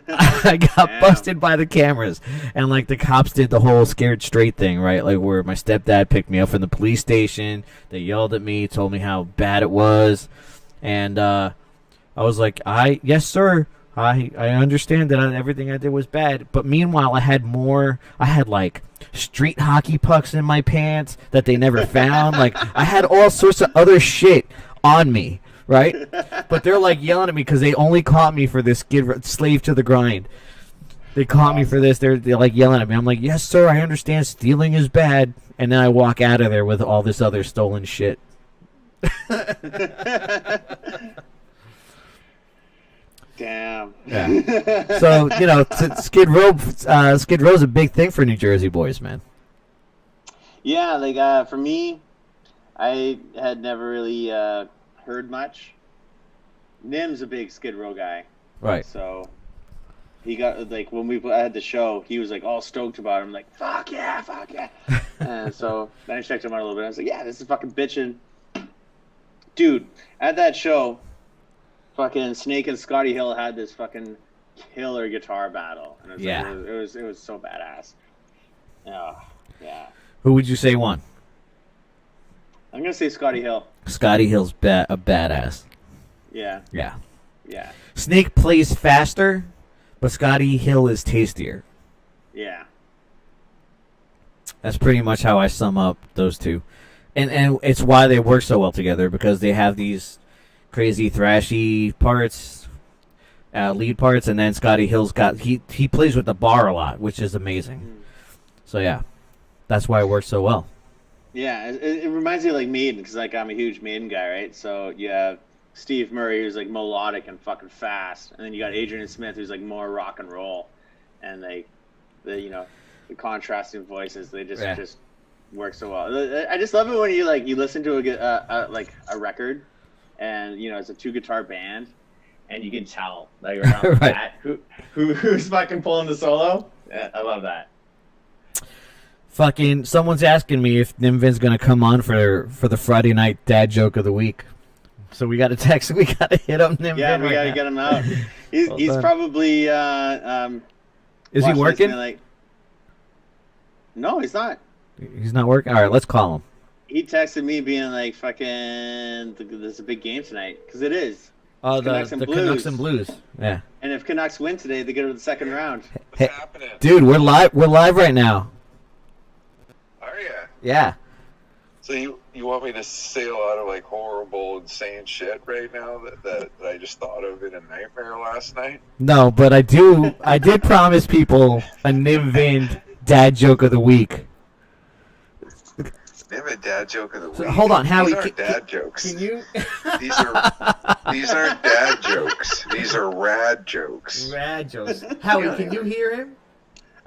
I got busted by the cameras, and like the cops did the whole scared straight thing, right? Like where my stepdad picked me up from the police station. They yelled at me, told me how bad it was, and I was like, yes sir, I understand that everything I did was bad. But meanwhile, I had like street hockey pucks in my pants that they never found. Like I had all sorts of other shit on me. Right? But they're like yelling at me because they only caught me for this Slave to the Grind. They caught me for this. They're like yelling at me. I'm like, yes, sir, I understand stealing is bad. And then I walk out of there with all this other stolen shit. Damn. Yeah. So, you know, Skid Row's a big thing for New Jersey boys, man. Yeah, like for me, I had never really heard much. Nim's a big Skid Row guy, right? So he got like when we had the show, he was like all stoked about it. I'm like, fuck yeah. And so then I checked him out a little bit. I was like, yeah, this is fucking bitchin', dude. At that show, fucking Snake and Scotty Hill had this fucking killer guitar battle, and it was it was so badass. Yeah. Who would you say won? I'm gonna say Scotty Hill. Scotty Hill's a badass. Yeah. Snake plays faster, but Scotty Hill is tastier. Yeah. That's pretty much how I sum up those two. And it's why they work so well together, because they have these crazy thrashy parts, lead parts, and then Scotty Hill's he plays with the bar a lot, which is amazing. So yeah, that's why it works so well. Yeah, it reminds me of like Maiden, because like I'm a huge Maiden guy, right? So you have Steve Murray, who's like melodic and fucking fast, and then you got Adrian Smith, who's like more rock and roll, and like the contrasting voices, they just work so well. I just love it when you listen to a record, and it's a 2-guitar band, and you can tell like around that who's fucking pulling the solo. Yeah, I love that. Fucking someone's asking me if Nimvin's gonna come on for the Friday night dad joke of the week. So we got to text. We got to hit up Nimvin. Yeah, we got to get him out. He's probably. Is he working? No, he's not. He's not working. All right, let's call him. He texted me being like, "Fucking, there's a big game tonight," because it is. Oh, the Canucks and Blues. Yeah. And if Canucks win today, they go to the second round. What's happening? Dude, we're live. We're live right now. Are you? Yeah. So you want me to say a lot of like horrible, insane shit right now that I just thought of in a nightmare last night? No, but I did promise people a Nimvin dad joke of the week. Nimvin dad joke of the week. Hold on, Howie. These aren't dad jokes. Can you? These aren't dad jokes. These are rad jokes. Rad jokes. Howie, can you hear him?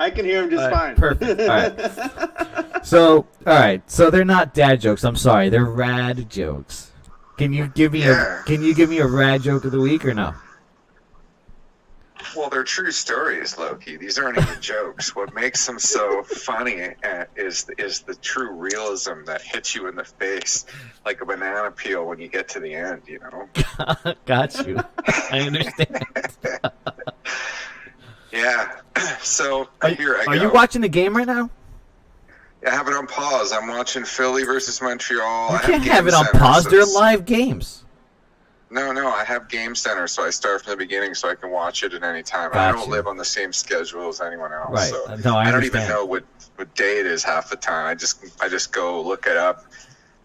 I can hear him just fine. Perfect. All right. So, all right. So they're not dad jokes. I'm sorry. They're rad jokes. Can you give me a rad joke of the week or no? Well, they're true stories, Loki. These aren't even jokes. What makes them so funny is the true realism that hits you in the face like a banana peel when you get to the end, you know? Got you. I understand. Yeah. So, here I go. Are you watching the game right now? I have it on pause. I'm watching Philly versus Montreal. You can't have it on pause. They're live games. No, I have Game Center, so I start from the beginning so I can watch it at any time. Gotcha. I don't live on the same schedule as anyone else. Right. So No, I don't even know what day it is half the time. I just go look it up.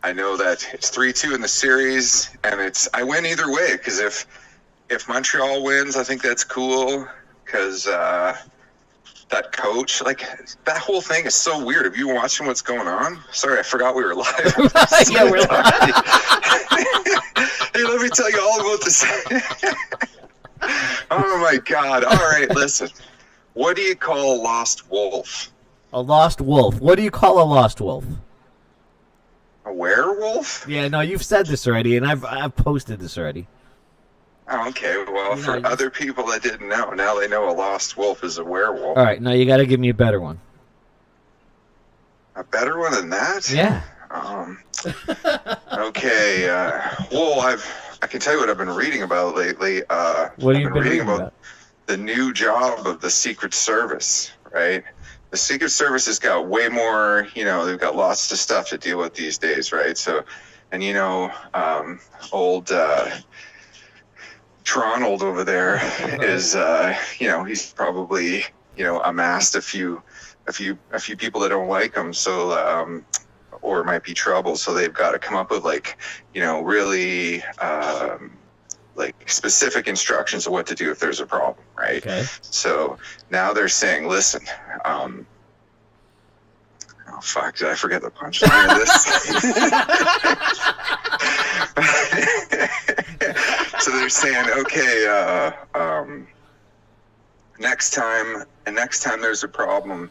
I know that it's 3-2 in the series, and I win either way, because if Montreal wins, I think that's cool, because that coach, like, that whole thing is so weird. Have you watching what's going on? Sorry, I forgot we were live. Yeah, we're live. Hey, let me tell you all about this. Oh my God. All right, listen. What do you call a lost wolf? A lost wolf. What do you call a lost wolf? A werewolf? Yeah, no, you've said this already, and I've posted this already. Oh, okay, well, for other people that didn't know, now they know a lost wolf is a werewolf. All right, now you got to give me a better one. A better one than that? Yeah. Okay. Well, I can tell you what I've been reading about lately. What have you been reading about? The new job of the Secret Service, right? The Secret Service has got way more, they've got lots of stuff to deal with these days, right? So, and old Tronald over there is, he's probably, amassed a few people that don't like him. So, or it might be trouble. So they've got to come up with really specific instructions of what to do if there's a problem, right? Okay. So now they're saying, listen, oh fuck, did I forget the punchline of this? So they're saying, okay, next time there's a problem,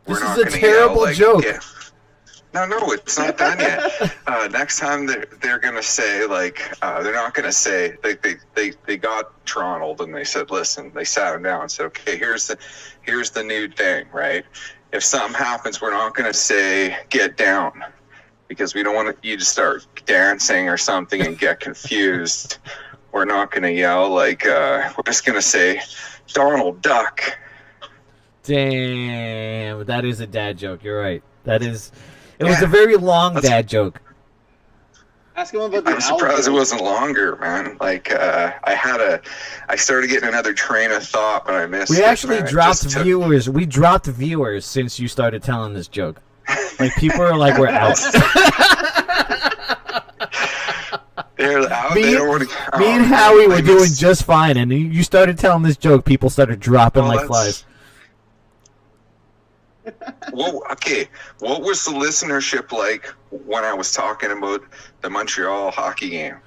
this is a terrible joke. Yeah. No, it's not done yet. Next time they're gonna say they're not gonna say they got Tronald and they said, listen, they sat him down and said, okay, here's the new thing, right? If something happens, we're not gonna say get down, because we don't want you to start dancing or something and get confused. We're not gonna yell we're just gonna say, Donald, duck. Damn, that is a dad joke. You're right. It was a very long dad joke. Ask him about the I'm surprised it wasn't longer, man. I started getting another train of thought, but I missed it. We actually dropped viewers. We dropped viewers since you started telling this joke. People are like, we're out. They're out. Me and Howie were doing just fine, and you started telling this joke. People started dropping like flies. Well, okay. What was the listenership like when I was talking about the Montreal hockey game?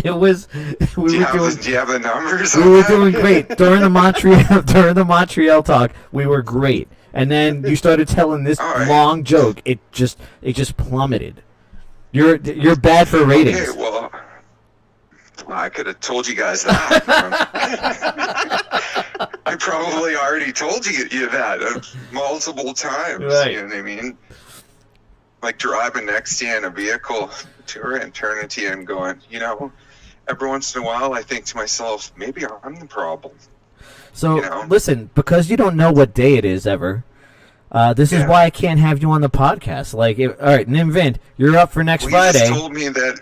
It was. Do you have the numbers? We were doing great during the Montreal talk. We were great, and then you started telling this long joke. It just plummeted. You're bad for ratings. Okay, well, I could have told you guys that. I probably already told you that multiple times. Right. You know what I mean? Like driving next to you in a vehicle and turning to you and going, every once in a while I think to myself, maybe I'm the problem. So, listen, because you don't know what day it is ever, this is why I can't have you on the podcast. All right, Nimvin, you're up for next Friday. You just told me that.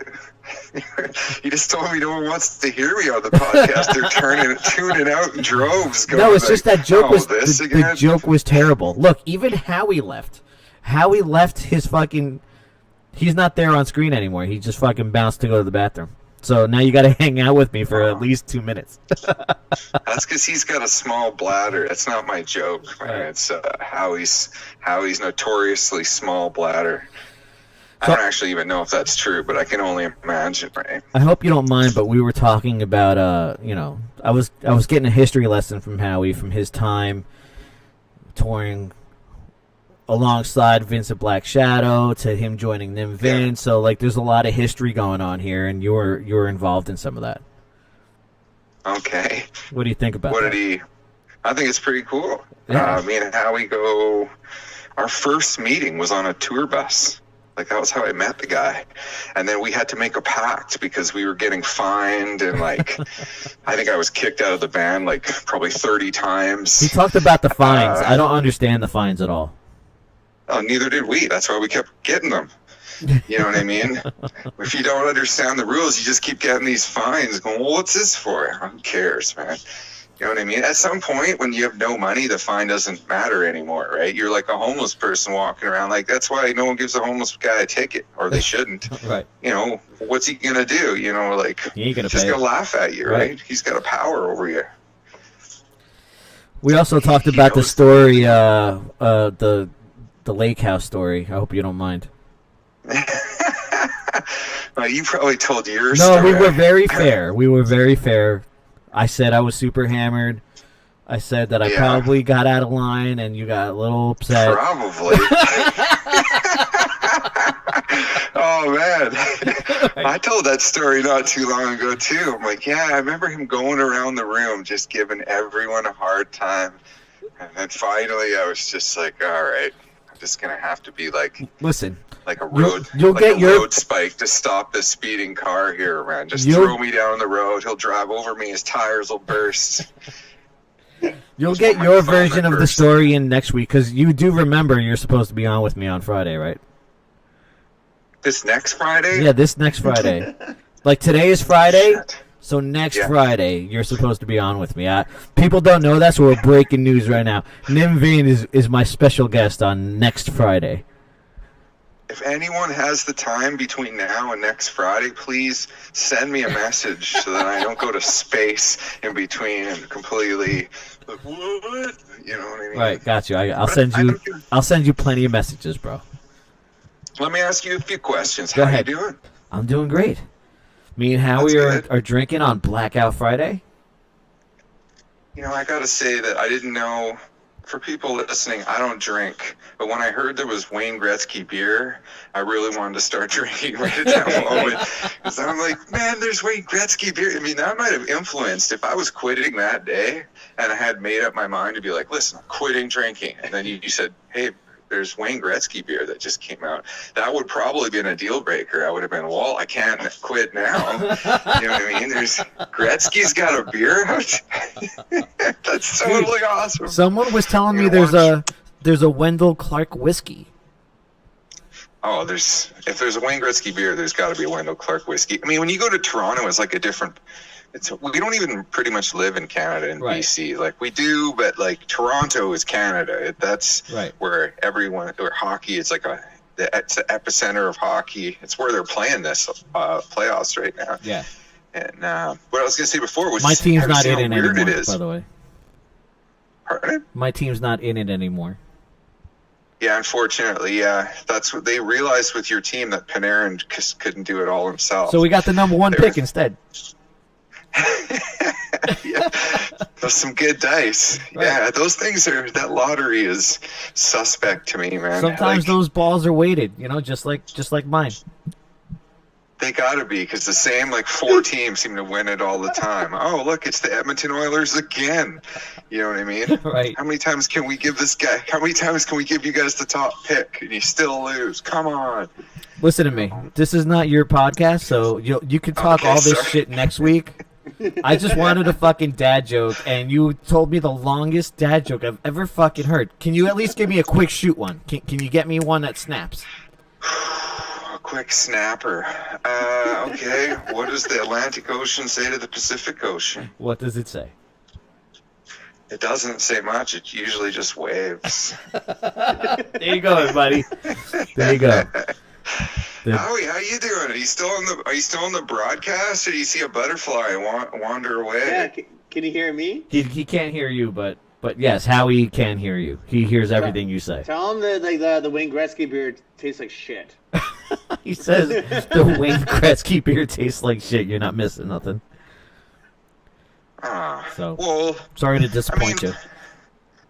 You just told me no one wants to hear me on the podcast. They're tuning out in droves. No, it's just that joke the joke was terrible. Look, even Howie left. Howie left his fucking. He's not there on screen anymore. He just fucking bounced to go to the bathroom. So now you got to hang out with me for at least 2 minutes. That's because he's got a small bladder. That's not my joke. Right. It's Howie's notoriously small bladder. I don't actually even know if that's true, but I can only imagine, right? I hope you don't mind, but we were talking about, I was getting a history lesson from Howie from his time touring alongside Vincent Black Shadow to him joining Nim Vin. Yeah. So like, there's a lot of history going on here, and you're involved in some of that. Okay. What do you think about What that? did he? I think it's pretty cool. Yeah. Me and Howie go. Our first meeting was on a tour bus. Like, that was how I met the guy. And then we had to make a pact because we were getting fined, and like, I think I was kicked out of the band like probably 30 times. He talked about the fines. I don't understand the fines at all. Oh, neither did we. That's why we kept getting them. You know what I mean? If you don't understand the rules, you just keep getting these fines going, well, what's this for? Who cares, man? You know what I mean? At some point, when you have no money, the fine doesn't matter anymore, right? You're like a homeless person walking around. Like, that's why no one gives a homeless guy a ticket, or they shouldn't. Right. You know, what's he going to do? You know, like, He ain't gonna just pay going to it. laugh at you, right? He's got a power over you. We also talked about the story, the lake house story. I hope you don't mind. Well, you probably told yours. No, we were very fair. We were very fair. I said I was super hammered. I said that I probably got out of line, and you got a little upset. Probably. Oh, man. I told that story not too long ago, too. I'm like, yeah, I remember him going around the room just giving everyone a hard time. And then finally I was just like, all right, I'm just going to have to be like... Listen. Like a road, you'll like get a your road spike to stop the speeding car here, man. Just You'll- throw me down the road. He'll drive over me. His tires will burst. You'll get your version of the story in next week, because you do remember you're supposed to be on with me on Friday, right? This next Friday? Yeah, this next Friday. Like, today is Friday, Shit. so next Friday you're supposed to be on with me. People don't know that, so we're breaking news right now. Nim Vin is my special guest on next Friday. If anyone has the time between now and next Friday, please send me a message so that I don't go to space in between and completely like, what? You know what I mean? Right, got you. I'll But send I you. don't- I'll send you plenty of messages, bro. Let me ask you a few questions. Go How ahead. you doing? I'm doing great. Me and Howie That's good. are drinking on Blackout Friday. You know, I gotta say that I didn't know. For people listening, I don't drink, but when I heard there was Wayne Gretzky beer, I really wanted to start drinking right at that moment. Because I'm like, man, there's Wayne Gretzky beer. I mean, that might have influenced if I was quitting that day and I had made up my mind to be like, listen, I'm quitting drinking. And then you said, hey, there's Wayne Gretzky beer that just came out. That would probably been a deal breaker. I would have been, well, I can't quit now. You know what I mean? There's Gretzky's got a beer out. That's totally awesome. Someone was telling me You're there's a Wendell Clark whiskey. Oh, if there's a Wayne Gretzky beer, there's got to be a Wendell Clark whiskey. I mean, when you go to Toronto, it's like a different. We don't even pretty much live in Canada and Right. BC. Like we do, but like Toronto is Canada. That's Right. where hockey. It's like it's the epicenter of hockey. It's where they're playing this playoffs right now. Yeah. And what I was going to say before was My team's have you not seen in how it weird anymore, it is? by the way. Pardon? My team's not in it anymore. Yeah, unfortunately, yeah. That's what they realized with your team, that Panarin just couldn't do it all himself. So we got the number one pick instead. Yeah, that's some good dice. Right. Yeah, those things that lottery is suspect to me, man. Sometimes Like, those balls are weighted, just like mine. they gotta be, because the same like 4 teams seem to win it all the time. Oh, look, it's the Edmonton Oilers again. You know what I mean? Right. How many times can we give you guys the top pick and you still lose? Come on. Listen to me. This is not your podcast, so you can talk Okay, all this sorry. shit next week. I just wanted a fucking dad joke, and you told me the longest dad joke I've ever fucking heard. Can you at least give me a quick shoot one? Can you get me one that snaps? A quick snapper. Okay. What does the Atlantic Ocean say to the Pacific Ocean? What does it say? It doesn't say much. It usually just waves. There you go, everybody. There you go. Howie, how you doing? Are you still on the broadcast, or do you see a butterfly wander away? Yeah, can you hear me? He can't hear you, but yes, Howie can hear you. He hears everything you say. Tell him that like the Wayne Gretzky beer tastes like shit. He says the Wayne Gretzky beer tastes like shit. You're not missing nothing. So, well, sorry to disappoint you.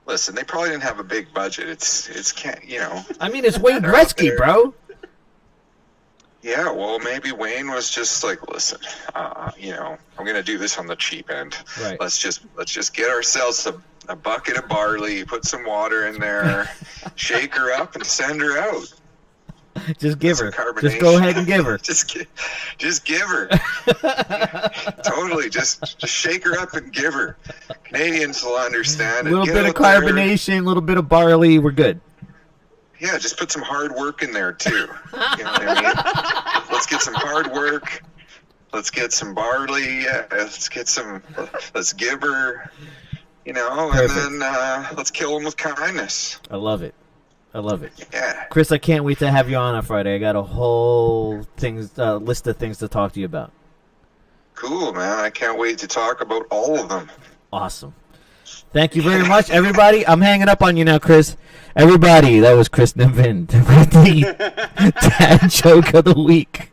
Listen, they probably didn't have a big budget. It's can't, I mean, it's Wayne they're out Gretzky, there. bro. Yeah, well, maybe Wayne was just like, listen, I'm gonna do this on the cheap end. Right. Let's just get ourselves a bucket of barley, put some water in there, shake her up, and send her out. Just give her. Some Just go ahead and give her. just give her. Totally, just shake her up and give her. Canadians will understand. A little Get bit of out there. carbonation, a little bit of barley. We're good. Yeah, just put some hard work in there too. You know what I mean? Let's get some hard work. Let's get some barley. Let's give her. Perfect. And then let's kill them with kindness. I love it. Yeah. Chris, I can't wait to have you on Friday. I got a whole list of things to talk to you about. Cool, man. I can't wait to talk about all of them. Awesome. Thank you very much, everybody. I'm hanging up on you now, Chris. Everybody, that was Chris Niven with the dad joke of the week.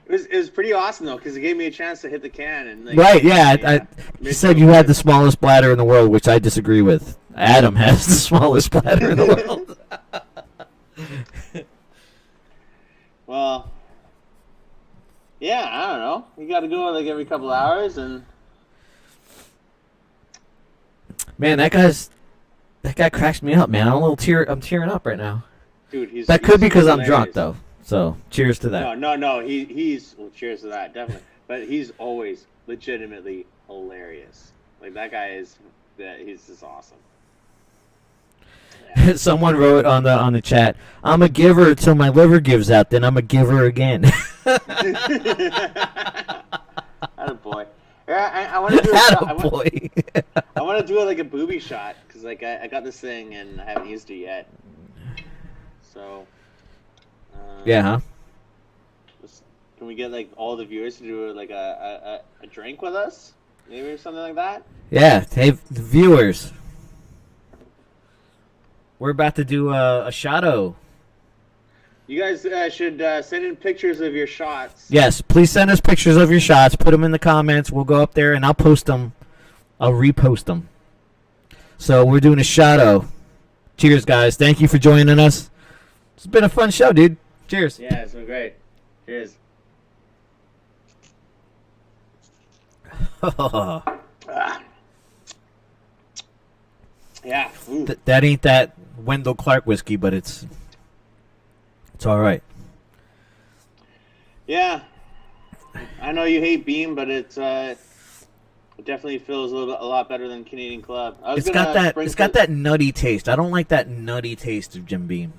It was pretty awesome though, because it gave me a chance to hit the can and Right? Yeah, you said you had the smallest bladder in the world, which I disagree with. Adam has the smallest bladder in the world. Well, yeah, I don't know. You got to go like every couple hours, and Man, that guy cracks me up, man. I'm tearing up right now. dude, he's That could be because I'm hilarious. drunk, though. So, cheers to that. No. He's well, cheers to that, definitely. But he's always legitimately hilarious. Like that guy he's just awesome. Yeah. Someone wrote on the chat, "I'm a giver till my liver gives out, then I'm a giver again." Attaboy. Yeah, I want to do a shot. I want to do like a booby shot because like I got this thing and I haven't used it yet. So. Yeah, huh? Can we get like all the viewers to do like a drink with us, maybe or something like that? Yeah. Hey, viewers, we're about to do a shotto. You guys should send in pictures of your shots. Yes, please send us pictures of your shots. Put them in the comments. We'll go up there and I'll post them. I'll repost them. So we're doing a shotto. Cheers, guys. Thank you for joining us. It's been a fun show, dude. Cheers. Yeah, it's been great. Cheers. Ah. Yeah. Ooh. That ain't that Wendell Clark whiskey, but it's all right. Yeah. I know you hate Beam, but it definitely feels a lot better than Canadian Club. It's got that nutty taste. I don't like that nutty taste of Jim Beam.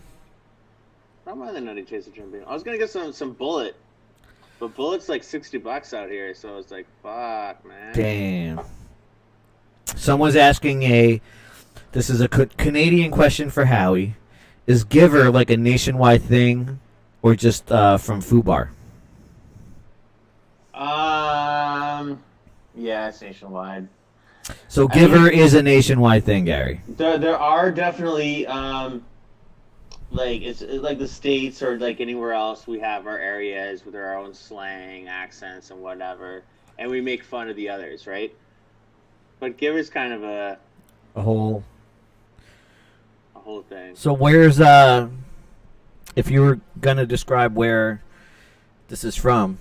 I don't mind the nutty taste of Jim Beam. I was gonna get some Bullet, but Bullet's like $60 out here, so it's like fuck, man. Damn. Someone's asking this is a Canadian question for Howie. Is Giver like a nationwide thing, or just from Fubar? Yeah, it's nationwide. So Giver is a nationwide thing, Gary. There are definitely like it's like the States or like anywhere else. We have our areas with our own slang, accents, and whatever, and we make fun of the others, right? But Giver's kind of a whole thing. So where's if you were gonna describe where this is from,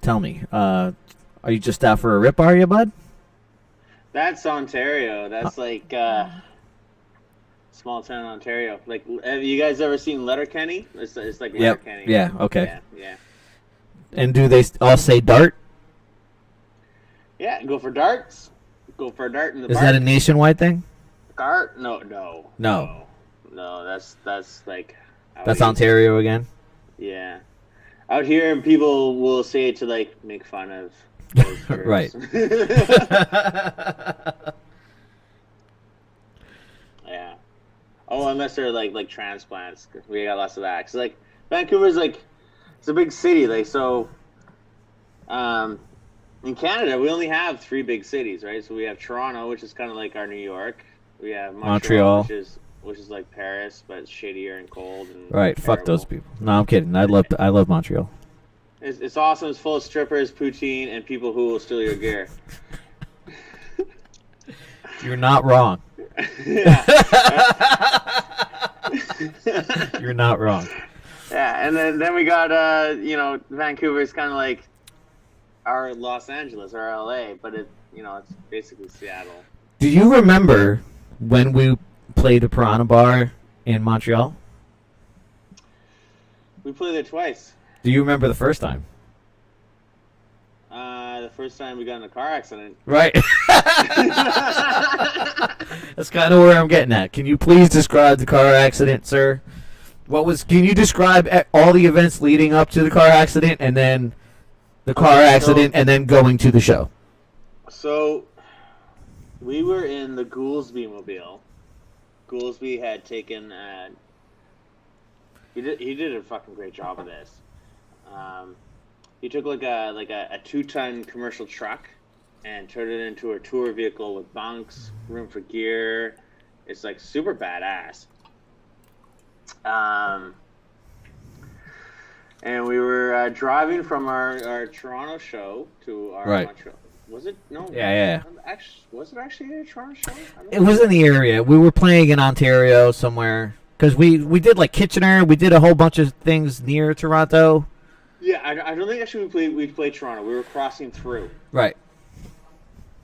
tell me. Are you just out for a rip, are you, bud? That's Ontario. That's like small town Ontario. Like, have you guys ever seen Letterkenny? It's like Letterkenny. Yeah. Okay. Yeah. And do they all say dart? Yeah. Go for darts. Go for a dart in the. Is park. that a nationwide thing? Dart? No. That's like. That's Ontario again. Yeah. Out here, people will say it to like make fun of. Those birds. Right. Yeah. Oh, unless they're like transplants, we got lots of that. Cause like Vancouver's like it's a big city, like so. In Canada, we only have 3 big cities, right? So we have Toronto, which is kind of like our New York. We have Montreal, which is which is like Paris, but it's shittier and cold and Right. Fuck terrible. those people. No, I'm kidding. I love Montreal. It's awesome. It's full of strippers, poutine, and people who will steal your gear. You're not wrong. Yeah. You're not wrong. Yeah, and then we got Vancouver's kind of like our Los Angeles or LA, but it's basically Seattle. Do you remember when we played the Piranha Bar in Montreal? We played there twice. Do you remember the first time? The first time we got in a car accident. Right. That's kind of where I'm getting at. Can you please describe the car accident, sir? Can you describe all the events leading up to the car accident and then the car accident and then going to the show? So, we were in the Goolsby mobile. Goolsby had taken, he did a fucking great job of this. He took like a 2-ton commercial truck and turned it into a tour vehicle with bunks, room for gear. It's like super badass. And we were driving from our Toronto show to our Montreal. Was it? No. Yeah. Was it actually a Toronto show? It was in the area. We were playing in Ontario somewhere because we did like Kitchener. We did a whole bunch of things near Toronto. Yeah, I don't think actually we played Toronto. We were crossing through. Right.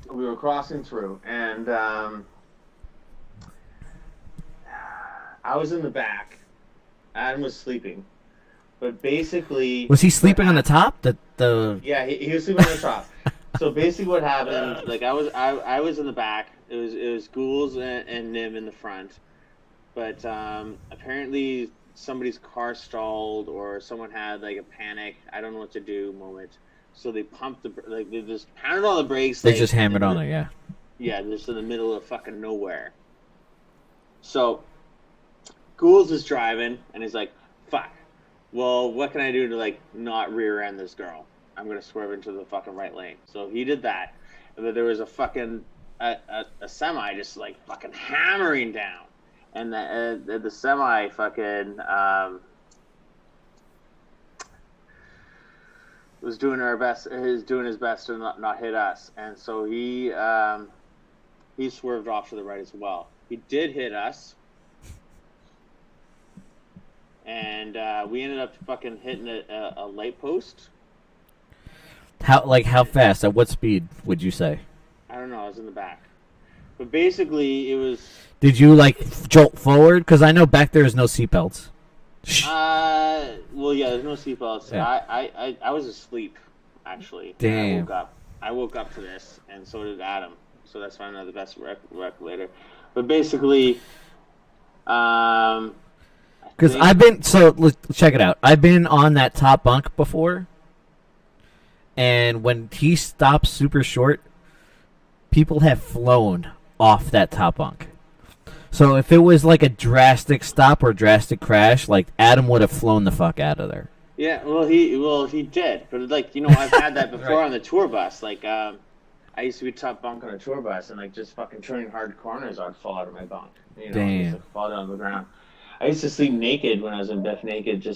We were crossing through, and I was in the back. Adam was sleeping, but basically, was he sleeping on the top? Yeah, he was sleeping on the top. So basically, what happened? Like I was in the back. It was Ghouls and Nim in the front, but apparently somebody's car stalled or someone had like a panic. I don't know what to do moment. So they pumped they just pounded on the brakes. They just hammered on it, yeah. Yeah, just in the middle of fucking nowhere. So Ghouls is driving and he's like, "Fuck. Well, what can I do to like not rear end this girl? I'm gonna swerve into the fucking right lane." So he did that, and then there was a fucking a semi just like fucking hammering down, and the semi fucking was doing his best to not hit us, and so he swerved off to the right as well. He did hit us, and we ended up fucking hitting a light post. How fast? At what speed would you say? I don't know. I was in the back, but basically it was. Did you like jolt forward? Because I know back there is no seatbelts. Well, yeah, there's no seatbelts. Yeah. I was asleep, actually. Damn. I woke up to this, and so did Adam. So that's why I'm not the best later. But basically, because I've been check it out. I've been on that top bunk before, and when he stops super short, people have flown off that top bunk. So if it was like a drastic stop or drastic crash, like Adam would have flown the fuck out of there. Yeah, well he did, but like I've had that before Right. on the tour bus. Like I used to be top bunk on a tour bus, and like just fucking turning hard corners, I'd fall out of my bunk. Damn. Just, like, fall down to the ground. I used to sleep naked when I was in Biff Naked,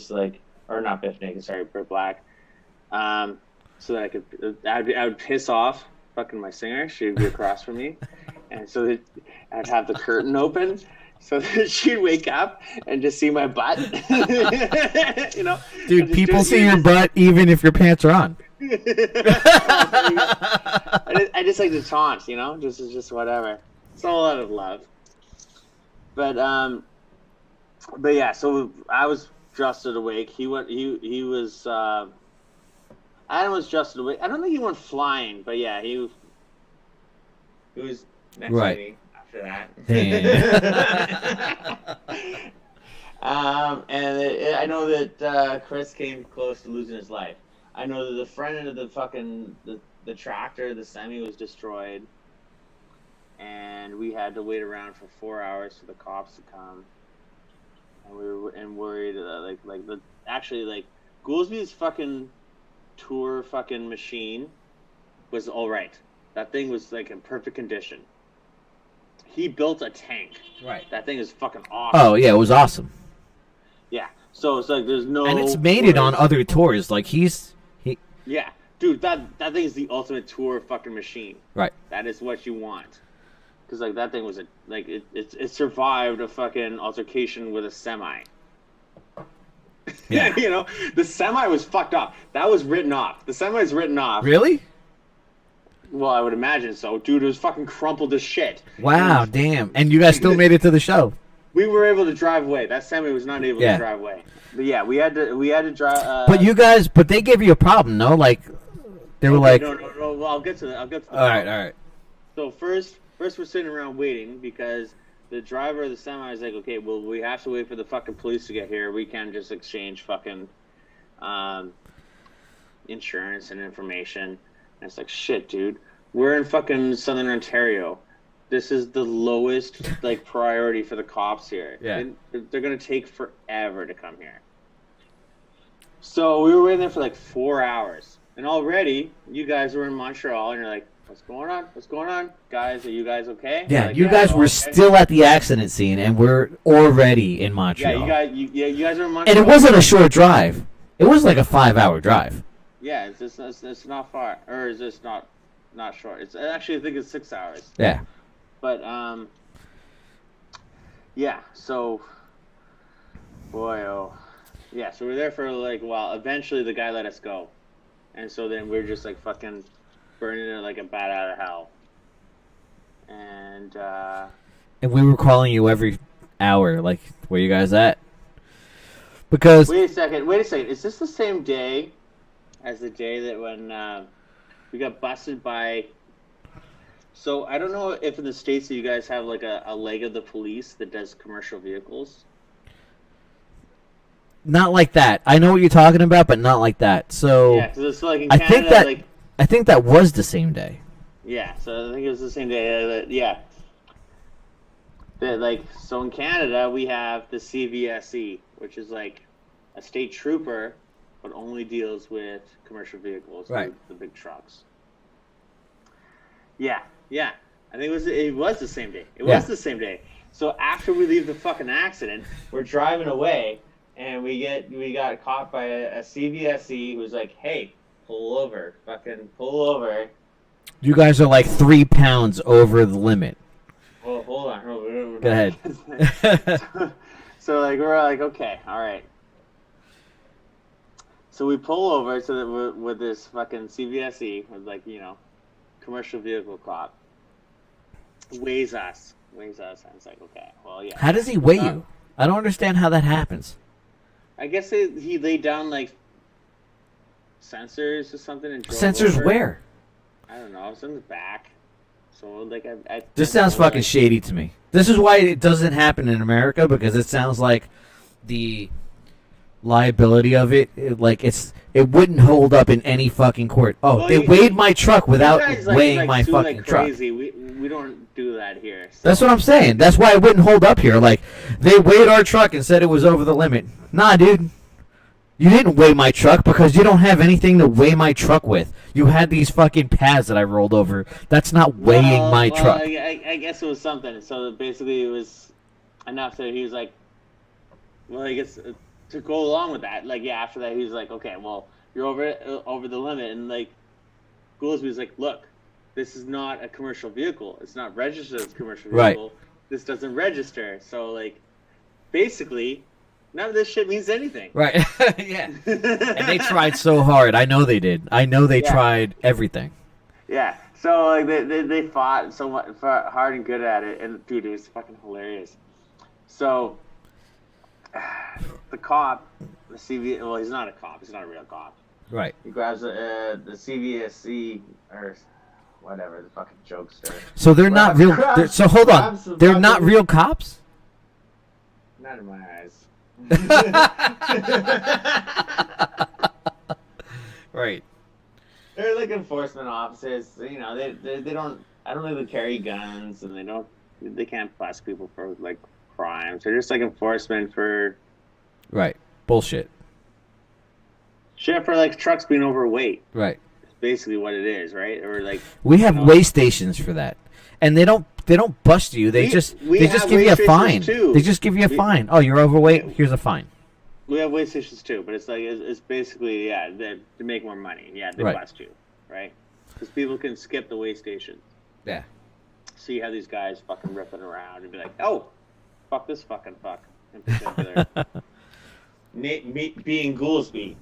or not Biff Naked, sorry, Brit Black. So that I would piss off fucking my singer. She would be across from me, and so I'd have the curtain open so that she'd wake up and just see my butt. Dude, people see your butt even if your pants are on. I just like to taunt, just whatever. It's all out of love. But yeah. So I was adjusted awake. He was. Adam was adjusted awake. I don't think he went flying, but yeah, he was next Right. to me after that. Damn. And I know that Chris came close to losing his life. I know that the front end of the fucking the tractor, the semi, was destroyed, and we had to wait around for 4 hours for the cops to come. And we were worried Goolsby's fucking tour fucking machine was all right. That thing was like in perfect condition. he built a tank. Right. That thing is fucking awesome. Oh yeah, it was awesome. Yeah. So it's like there's no. And it's made it on other tours. Like he. Yeah, dude, that thing is the ultimate tour fucking machine. Right. That is what you want. Because like that thing was it survived a fucking altercation with a semi. Yeah. You know, the semi was fucked up. That was written off. The semi's written off. Really? Well, I would imagine so. Dude, it was fucking crumpled as shit. Wow, damn. And you guys still made it to the show. We were able to drive away. That semi was not able to drive away. But yeah, we had to drive. But they gave you a problem, no? Like, they were like. No. Well, I'll get to that. All right. So first we're sitting around waiting because the driver of the semi is like, okay, well, we have to wait for the fucking police to get here. We can't just exchange fucking insurance and information. And it's like, shit, dude. We're in fucking Southern Ontario. This is the lowest like priority for the cops here. Yeah. They're gonna take forever to come here. So we were waiting there for like 4 hours, and already you guys were in Montreal, and you're like, "What's going on? What's going on, guys? Are you guys okay?" Yeah, like, you guys were okay. still at the accident scene, and we're already in Montreal. You guys were in Montreal. And it wasn't a short drive. It was like a 5-hour drive. Yeah, it's not far, or is this not short? It's actually I think it's 6 hours. Yeah. But yeah. So, yeah. So we're there for like a while. Eventually, the guy let us go, and so then we're just like fucking burning it like a bat out of hell. And we were calling you every hour, like, where you guys at? Because wait a second. Is this the same day as the day that when we got busted by? So I don't know if in the States you guys have like a leg of the police that does commercial vehicles. not like that. I know what you're talking about, but not like that. So Yeah, because it's like in Canada, I think that was the same day. Yeah, so I think it was the same day. So in Canada we have the CVSE, which is like a state trooper, but only deals with commercial vehicles, Right? the big trucks. Yeah. I think it was the same day. It was the same day. So after we leave the fucking accident, we're driving away, and we got caught by a CVSE who's like, "Hey, pull over, fucking pull over." You guys are like 3 pounds over the limit. Well, hold on. Go ahead. So we're like, okay, all right. So we pull over with this fucking CVSE with commercial vehicle cop. Weighs us, and it's like, okay, well, yeah. How does he weigh you? I don't understand how that happens. I guess he laid down sensors or something and drove Sensors over. where? I don't know. It's in the back. So This sounds fucking shady to me. This is why it doesn't happen in America, because it sounds like the liability of it wouldn't hold up in any fucking court. Oh, they weighed my truck without weighing my fucking truck. We don't do that here. So. That's what I'm saying. That's why it wouldn't hold up here. Like, they weighed our truck and said it was over the limit. Nah, dude. You didn't weigh my truck because you don't have anything to weigh my truck with. You had these fucking pads that I rolled over. That's not weighing my truck. I guess it was something. So basically it was enough that he was like, well, I guess to go along with that, after that he was like, okay, well, you're over the limit. And Goolsby was like, look, this is not a commercial vehicle. It's not registered as a commercial vehicle. Right. This doesn't register. So basically, none of this shit means anything. Right. Yeah. And they tried so hard. I know they did. I know they tried everything. Yeah. So they fought so much hard and good at it, and dude, it was fucking hilarious. So the cop, the CV, well, he's not a cop. He's not a real cop. Right. He grabs the CVSC or whatever, the fucking jokester. So they're not real. So hold on. They're not real cops? Not in my eyes. Right. They're enforcement officers. They don't. I don't think they carry guns, and they can't bust people for crimes. They're just enforcement for. Right. Bullshit. Shit for trucks being overweight. Right. It's basically what it is, right? Or we have weigh stations for that, and they don't bust you. They just we give have you a weigh stations fine. too. They just give you a fine. Oh, you're overweight. Here's a fine. We have weigh stations too, but it's like it's basically to make more money. Yeah, they Right. bust you, right? Because people can skip the weigh station. Yeah. So you have these guys fucking ripping around and be like, oh, fuck this fucking fuck in particular. Being Goolsby.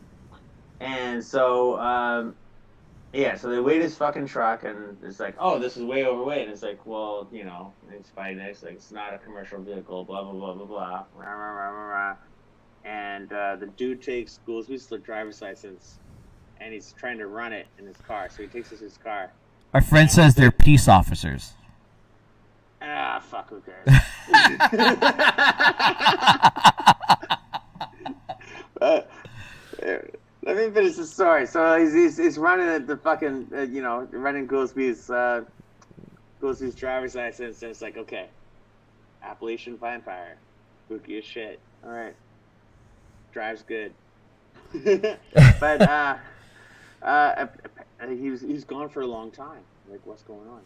And so, so they weighed his fucking truck and it's like, oh, this is way overweight. And it's like, well, it's fine. It's like, it's not a commercial vehicle, blah, blah, blah, blah, blah. Rah, rah, rah, rah, rah. And the dude takes Goolsby's driver's license and he's trying to run it in his car. So he takes his car. Our friend says they're peace officers. Ah, fuck, who cares? Let me finish the story. So he's running at the fucking, running Goolsby's driver's license, and it's like, okay, Appalachian Fine Fire, spooky as shit. All right, drives good, but he's gone for a long time. Like, what's going on?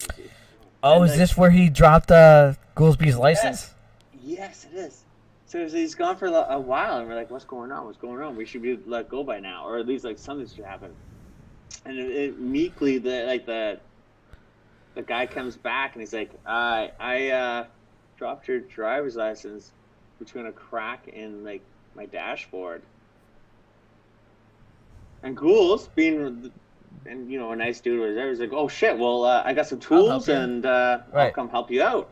Oh, is this where he dropped Goolsby's license? Yes, it is. So he's gone for a while, and we're like, what's going on? What's going on? We should be let go by now, or at least like something should happen. And it meekly, the guy comes back and he's like, I dropped your driver's license between a crack in like my dashboard. And Ghouls, being a nice dude was there, he's like, oh shit, well I got some tools and I'll come help you out.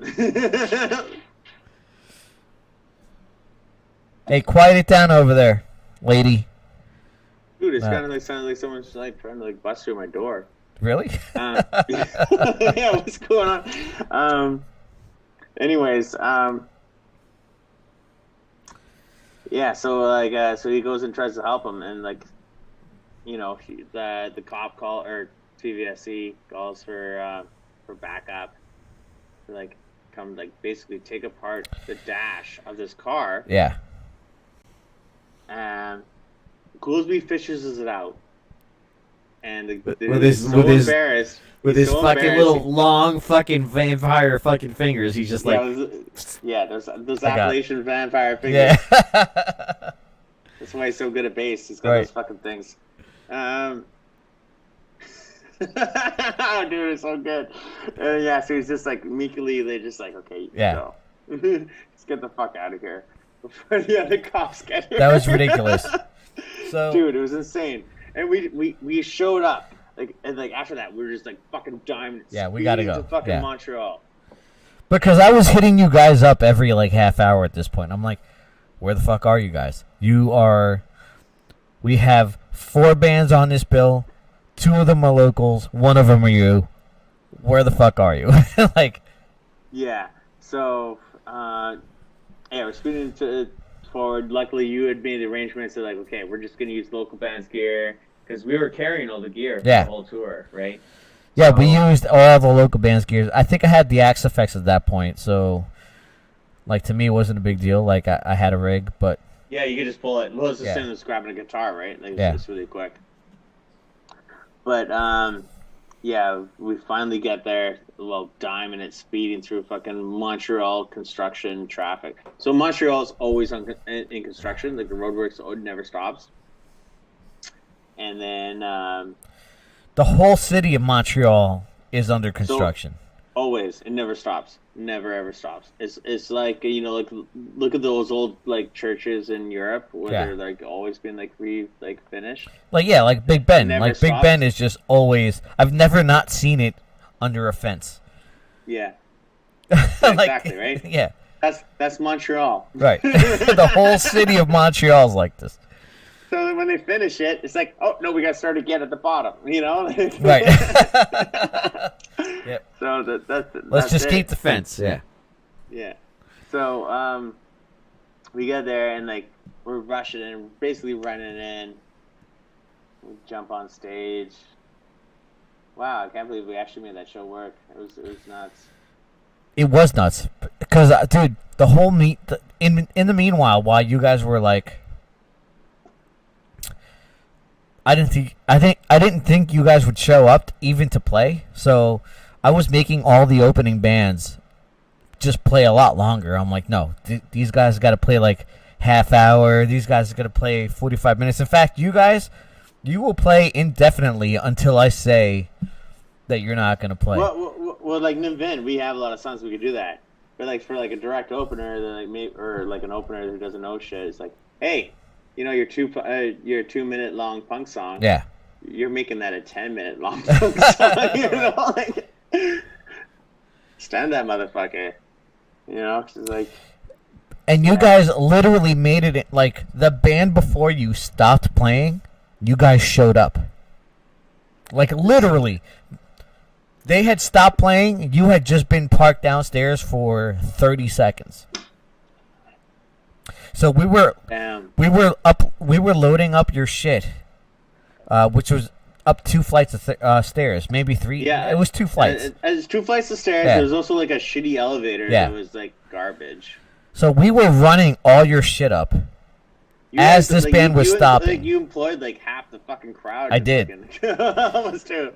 Hey, quiet it down over there, lady. Dude, it's kind of like sounded like someone's like trying to like bust through my door. Really? Yeah, what's going on? Anyways, so he goes and tries to help him, and like, the cop or TVSC calls for backup, to like come like basically take apart the dash of this car. Yeah. Goolsby fishes it out, and embarrassed with his fucking little long fucking vampire fucking fingers. He's just like, those Appalachian vampire fingers. Yeah. That's why he's so good at bass. He's got those fucking things. Dude, it's so good. So he's just like meekly. They're just like, okay, go. Let's get the fuck out of here before the other cops get here. That was ridiculous. So, dude, it was insane. And we showed up and after that we were just like fucking diamond. Yeah, we gotta go. To fucking Montreal. Because I was hitting you guys up every like half hour at this point. I'm like, where the fuck are you guys? We have 4 bands on this bill. 2 of them are locals. 1 of them are you. Where the fuck are you? Like. Yeah. So, we're speeding forward. Luckily, you had made the arrangements. So, like, okay, we're just gonna use local bands gear because we were carrying all the gear for the whole tour, right? Yeah, we used all the local bands gear. I think I had the Axe Effects at that point, so like to me it wasn't a big deal. Like I had a rig, but yeah, you could just pull it. Well, it's the same as grabbing a guitar, right? Like it's really quick. But we finally get there. Well, diming it, speeding through fucking Montreal construction traffic. So Montreal's always in construction. Like the roadworks never stops. And then the whole city of Montreal is under construction. So, always, it never stops. Never ever stops. It's like like look at those old like churches in Europe where they're like always been like finished. Like Big Ben. Like Big stops. Ben is just always. I've never not seen it under a fence. Yeah. Exactly, right? Yeah. That's Montreal. Right. The whole city of Montreal is like this. So when they finish it, it's like, oh no, we got to start again at the bottom, Right. Yep. So Let's just keep the fence. Yeah. Yeah. So we get there and like we're rushing and basically running in. We jump on stage. Wow, I can't believe we actually made that show work. It was nuts. It was nuts because, dude, the whole in the meanwhile, while you guys were like, I didn't think you guys would show up even to play. So I was making all the opening bands just play a lot longer. I'm like, no, these guys got to play like half hour. These guys are going to play 45 minutes. In fact, you guys, you will play indefinitely until I say that you're not going to play. Well, like Nimvin, we have a lot of songs we could do that. But like for like a direct opener, then like or like an opener who doesn't know shit, it's like, hey, you know your 2-minute long punk song. Yeah. You're making that a 10-minute long punk song. You know, like stand that motherfucker. You know, it's like. And you guys literally made it like the band before you stopped playing. You guys showed up. Like literally. They had stopped playing. You had just been parked downstairs for 30 seconds. So we were loading up your shit, which was up 2 flights of stairs, maybe 3. Yeah, it was 2 flights. It's 2 flights of stairs. Yeah. There was also like a shitty elevator that was like garbage. So we were running all your shit up. As this band was stopping. Like you employed like half the fucking crowd. I did. Almost too.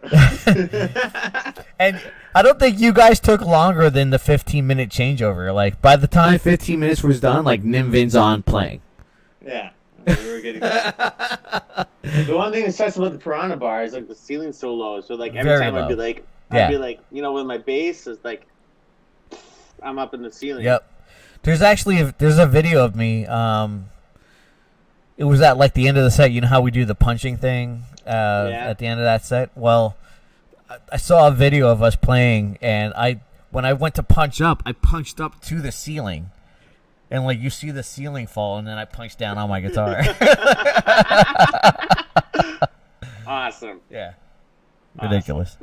And I don't think you guys took longer than the 15-minute changeover. Like, by the time 15 minutes was done, like, Nimvin's on playing. Yeah. We were getting The one thing that sucks about the Piranha Bar is, like, the ceiling's so low. So, like, every Very time low. I'd be like, you know, with my bass, it's like, I'm up in the ceiling. Yep. There's a video of me. It was at like the end of the set. You know how we do the punching thing at the end of that set? Well, I saw a video of us playing, and when I went to punch up, I punched up to the ceiling. And like you see the ceiling fall, and then I punched down on my guitar. Awesome. Yeah. Ridiculous.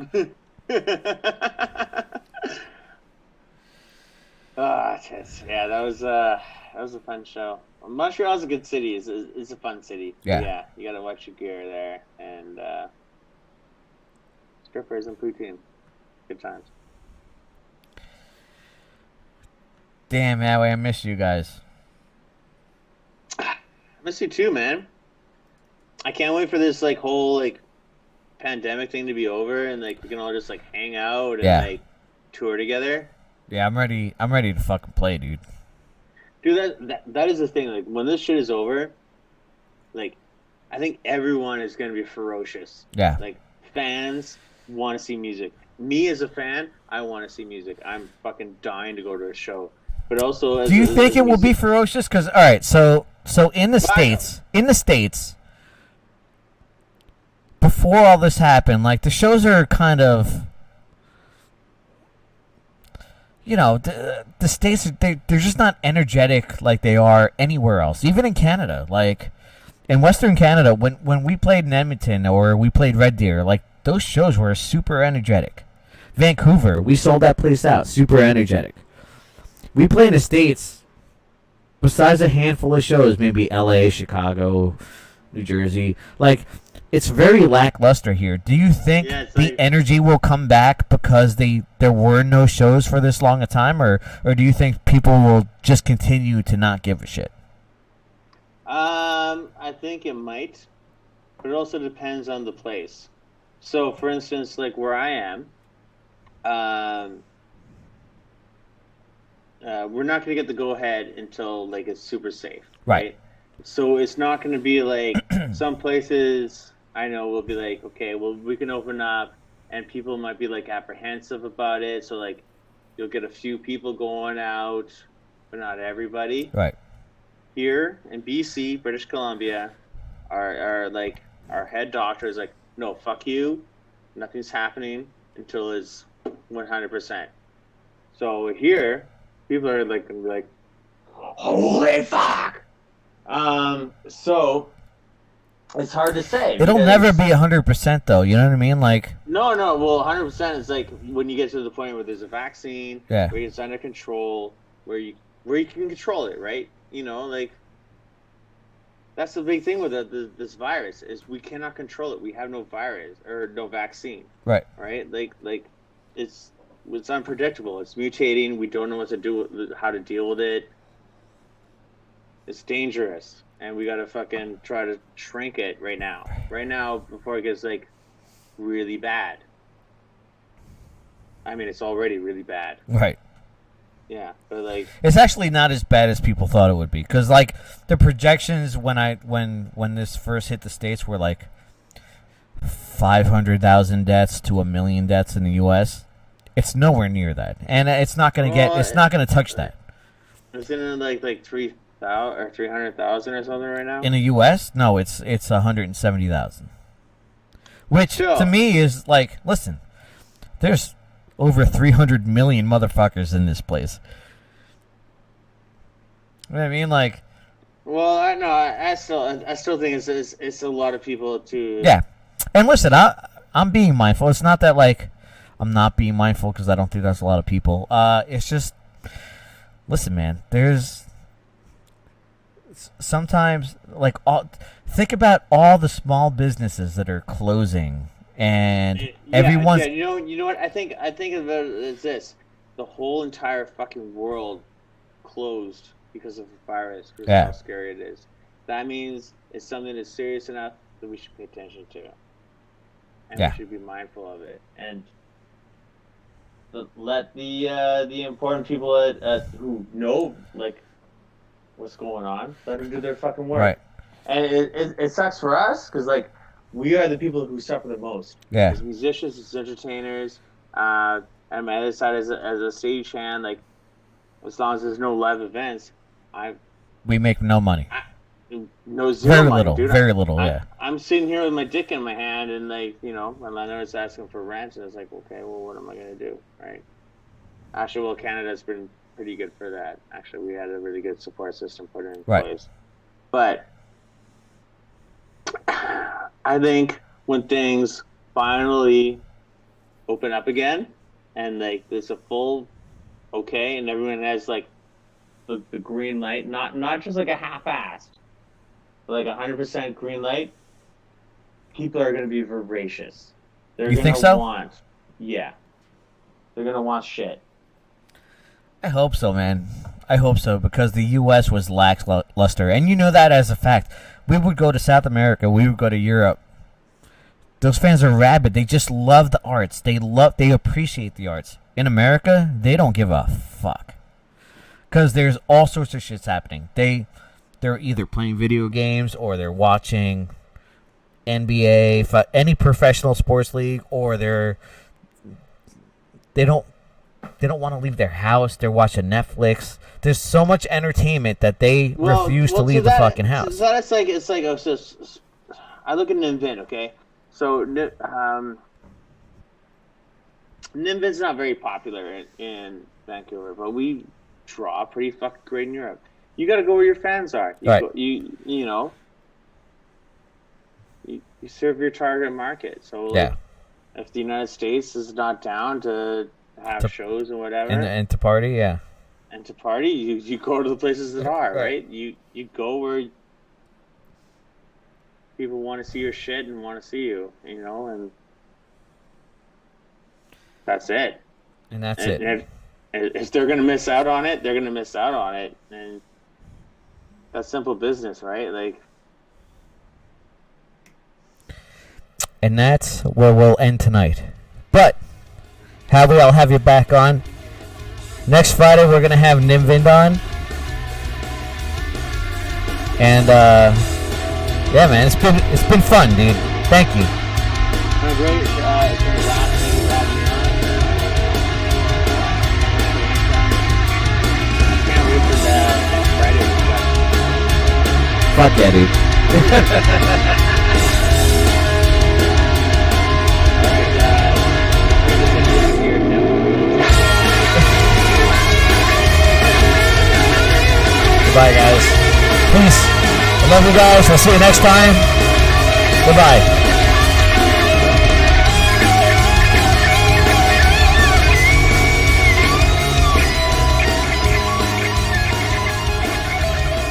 Yeah, that was a fun show. Montreal's a good city. It's a fun city. Yeah. You gotta watch your gear there, and strippers and poutine. Good times. Damn, Howie, I miss you guys. I miss you too, man. I can't wait for this like whole like pandemic thing to be over, and like we can all just like hang out and like tour together. Yeah, I'm ready to fucking play, dude. Dude, that is the thing. Like, when this shit is over, like, I think everyone is gonna be ferocious. Yeah. Like, fans want to see music. Me as a fan, I want to see music. I'm fucking dying to go to a show. But also, do you think it will be ferocious? Because all right, so in the states, before all this happened, like the shows are kind of. You know, the States, they're just not energetic like they are anywhere else. Even in Canada. Like, in Western Canada, when we played in Edmonton or we played Red Deer, like, those shows were super energetic. Vancouver, We sold that place out. Super energetic. We play in the States, besides a handful of shows, maybe LA, Chicago, New Jersey. Like, it's very lackluster here. Do you think Yeah, it's the like- energy will come back because there were no shows for this long a time? Or do you think people will just continue to not give a shit? I think it might, but it also depends on the place. So, for instance, like where I am, we're not gonna get the go-ahead until like it's super safe, Right. So it's not gonna be like some places I know will be like, okay, well we can open up, and people might be like apprehensive about it. So like, you'll get a few people going out, but not everybody. Right. Here in BC, British Columbia, our head doctor is like, no, fuck you, nothing's happening until it's 100%. So here, people are like gonna be like, holy fuck. So it's hard to say. It'll because- never be 100% though, you know what I mean? Like, No, well, 100% is like when you get to the point where there's a vaccine, Yeah. where it's under control, where you can control it, right? You know, like that's the big thing with this virus is we cannot control it. We have no virus or no vaccine, right. right? Like it's unpredictable. It's mutating. We don't know what to do, how to deal with it. It's dangerous, and we gotta fucking try to shrink it right now. Right now, before it gets like really bad. I mean, it's already really bad. Right. Yeah, but like it's actually not as bad as people thought it would be. Because like the projections when this first hit the States were like 500,000 deaths to 1 million deaths in the U.S. It's nowhere near that, and it's not going to It's not going to touch that. Isn't it like 3,000 or 300,000 or something right now In the U.S.? No, it's 170,000. Which to me is like, listen, there's over 300 million motherfuckers in this place. You know what I mean? Like, well, I still think it's a lot of people to. Yeah, and listen, I'm being mindful. It's not that like I'm not being mindful because I don't think that's a lot of people. It's just, listen, man. There's sometimes like think about all the small businesses that are closing, and everyone's. Yeah, you know what? I think of it as this: the whole entire fucking world closed because of a virus. Because of how scary it is. That means it's something that's serious enough that we should pay attention to, and we should be mindful of it, and let the important people who know like what's going on, let them do their fucking work. Right. And it sucks for us because like we are the people who suffer the most. Yeah. As musicians, as entertainers, and my other side as a stagehand, like as long as there's no live events, we make no money. No zero very money, little, dude. very little. Yeah. I'm sitting here with my dick in my hand, and like my landlord's asking for rent, and it's like, okay, well, what am I gonna do, right? Actually, well, Canada's been pretty good for that. Actually, we had a really good support system put in place. But I think when things finally open up again, and like there's a full okay, and everyone has like the green light, not just like a half-assed, but like 100% green light, people are going to be voracious. They're you think so? They're going to want shit. I hope so, man. I hope so, because the U.S. was lackluster. And you know that as a fact. We would go to South America. We would go to Europe. Those fans are rabid. They just love the arts. They appreciate the arts. In America, they don't give a fuck. Because there's all sorts of shits happening. They're either playing video games or they're watching NBA, any professional sports league, or they don't want to leave their house. They're watching Netflix. There's so much entertainment that they refuse to leave the fucking house. So it's like I look at Nimvin, okay? So Nimvin's not very popular in Vancouver, but we draw pretty fucking great in Europe. You got to go where your fans are. You serve your target market. So like, if the United States is not down to have shows and whatever, and to party, and to party, you go to the places that are right. You go where people want to see your shit and want to see you, and that's it. And that's it. If they're gonna miss out on it, they're gonna miss out on it, and that's simple business, right? Like. And that's where we'll end tonight. But, Howie, I'll have you back on. Next Friday, we're going to have Nimvind on. And, yeah, man, it's been fun, dude. Thank you. Great. Can't wait for next Friday. Fuck yeah, dude. Goodbye, guys. Peace. I love you guys. I'll see you next time. Goodbye.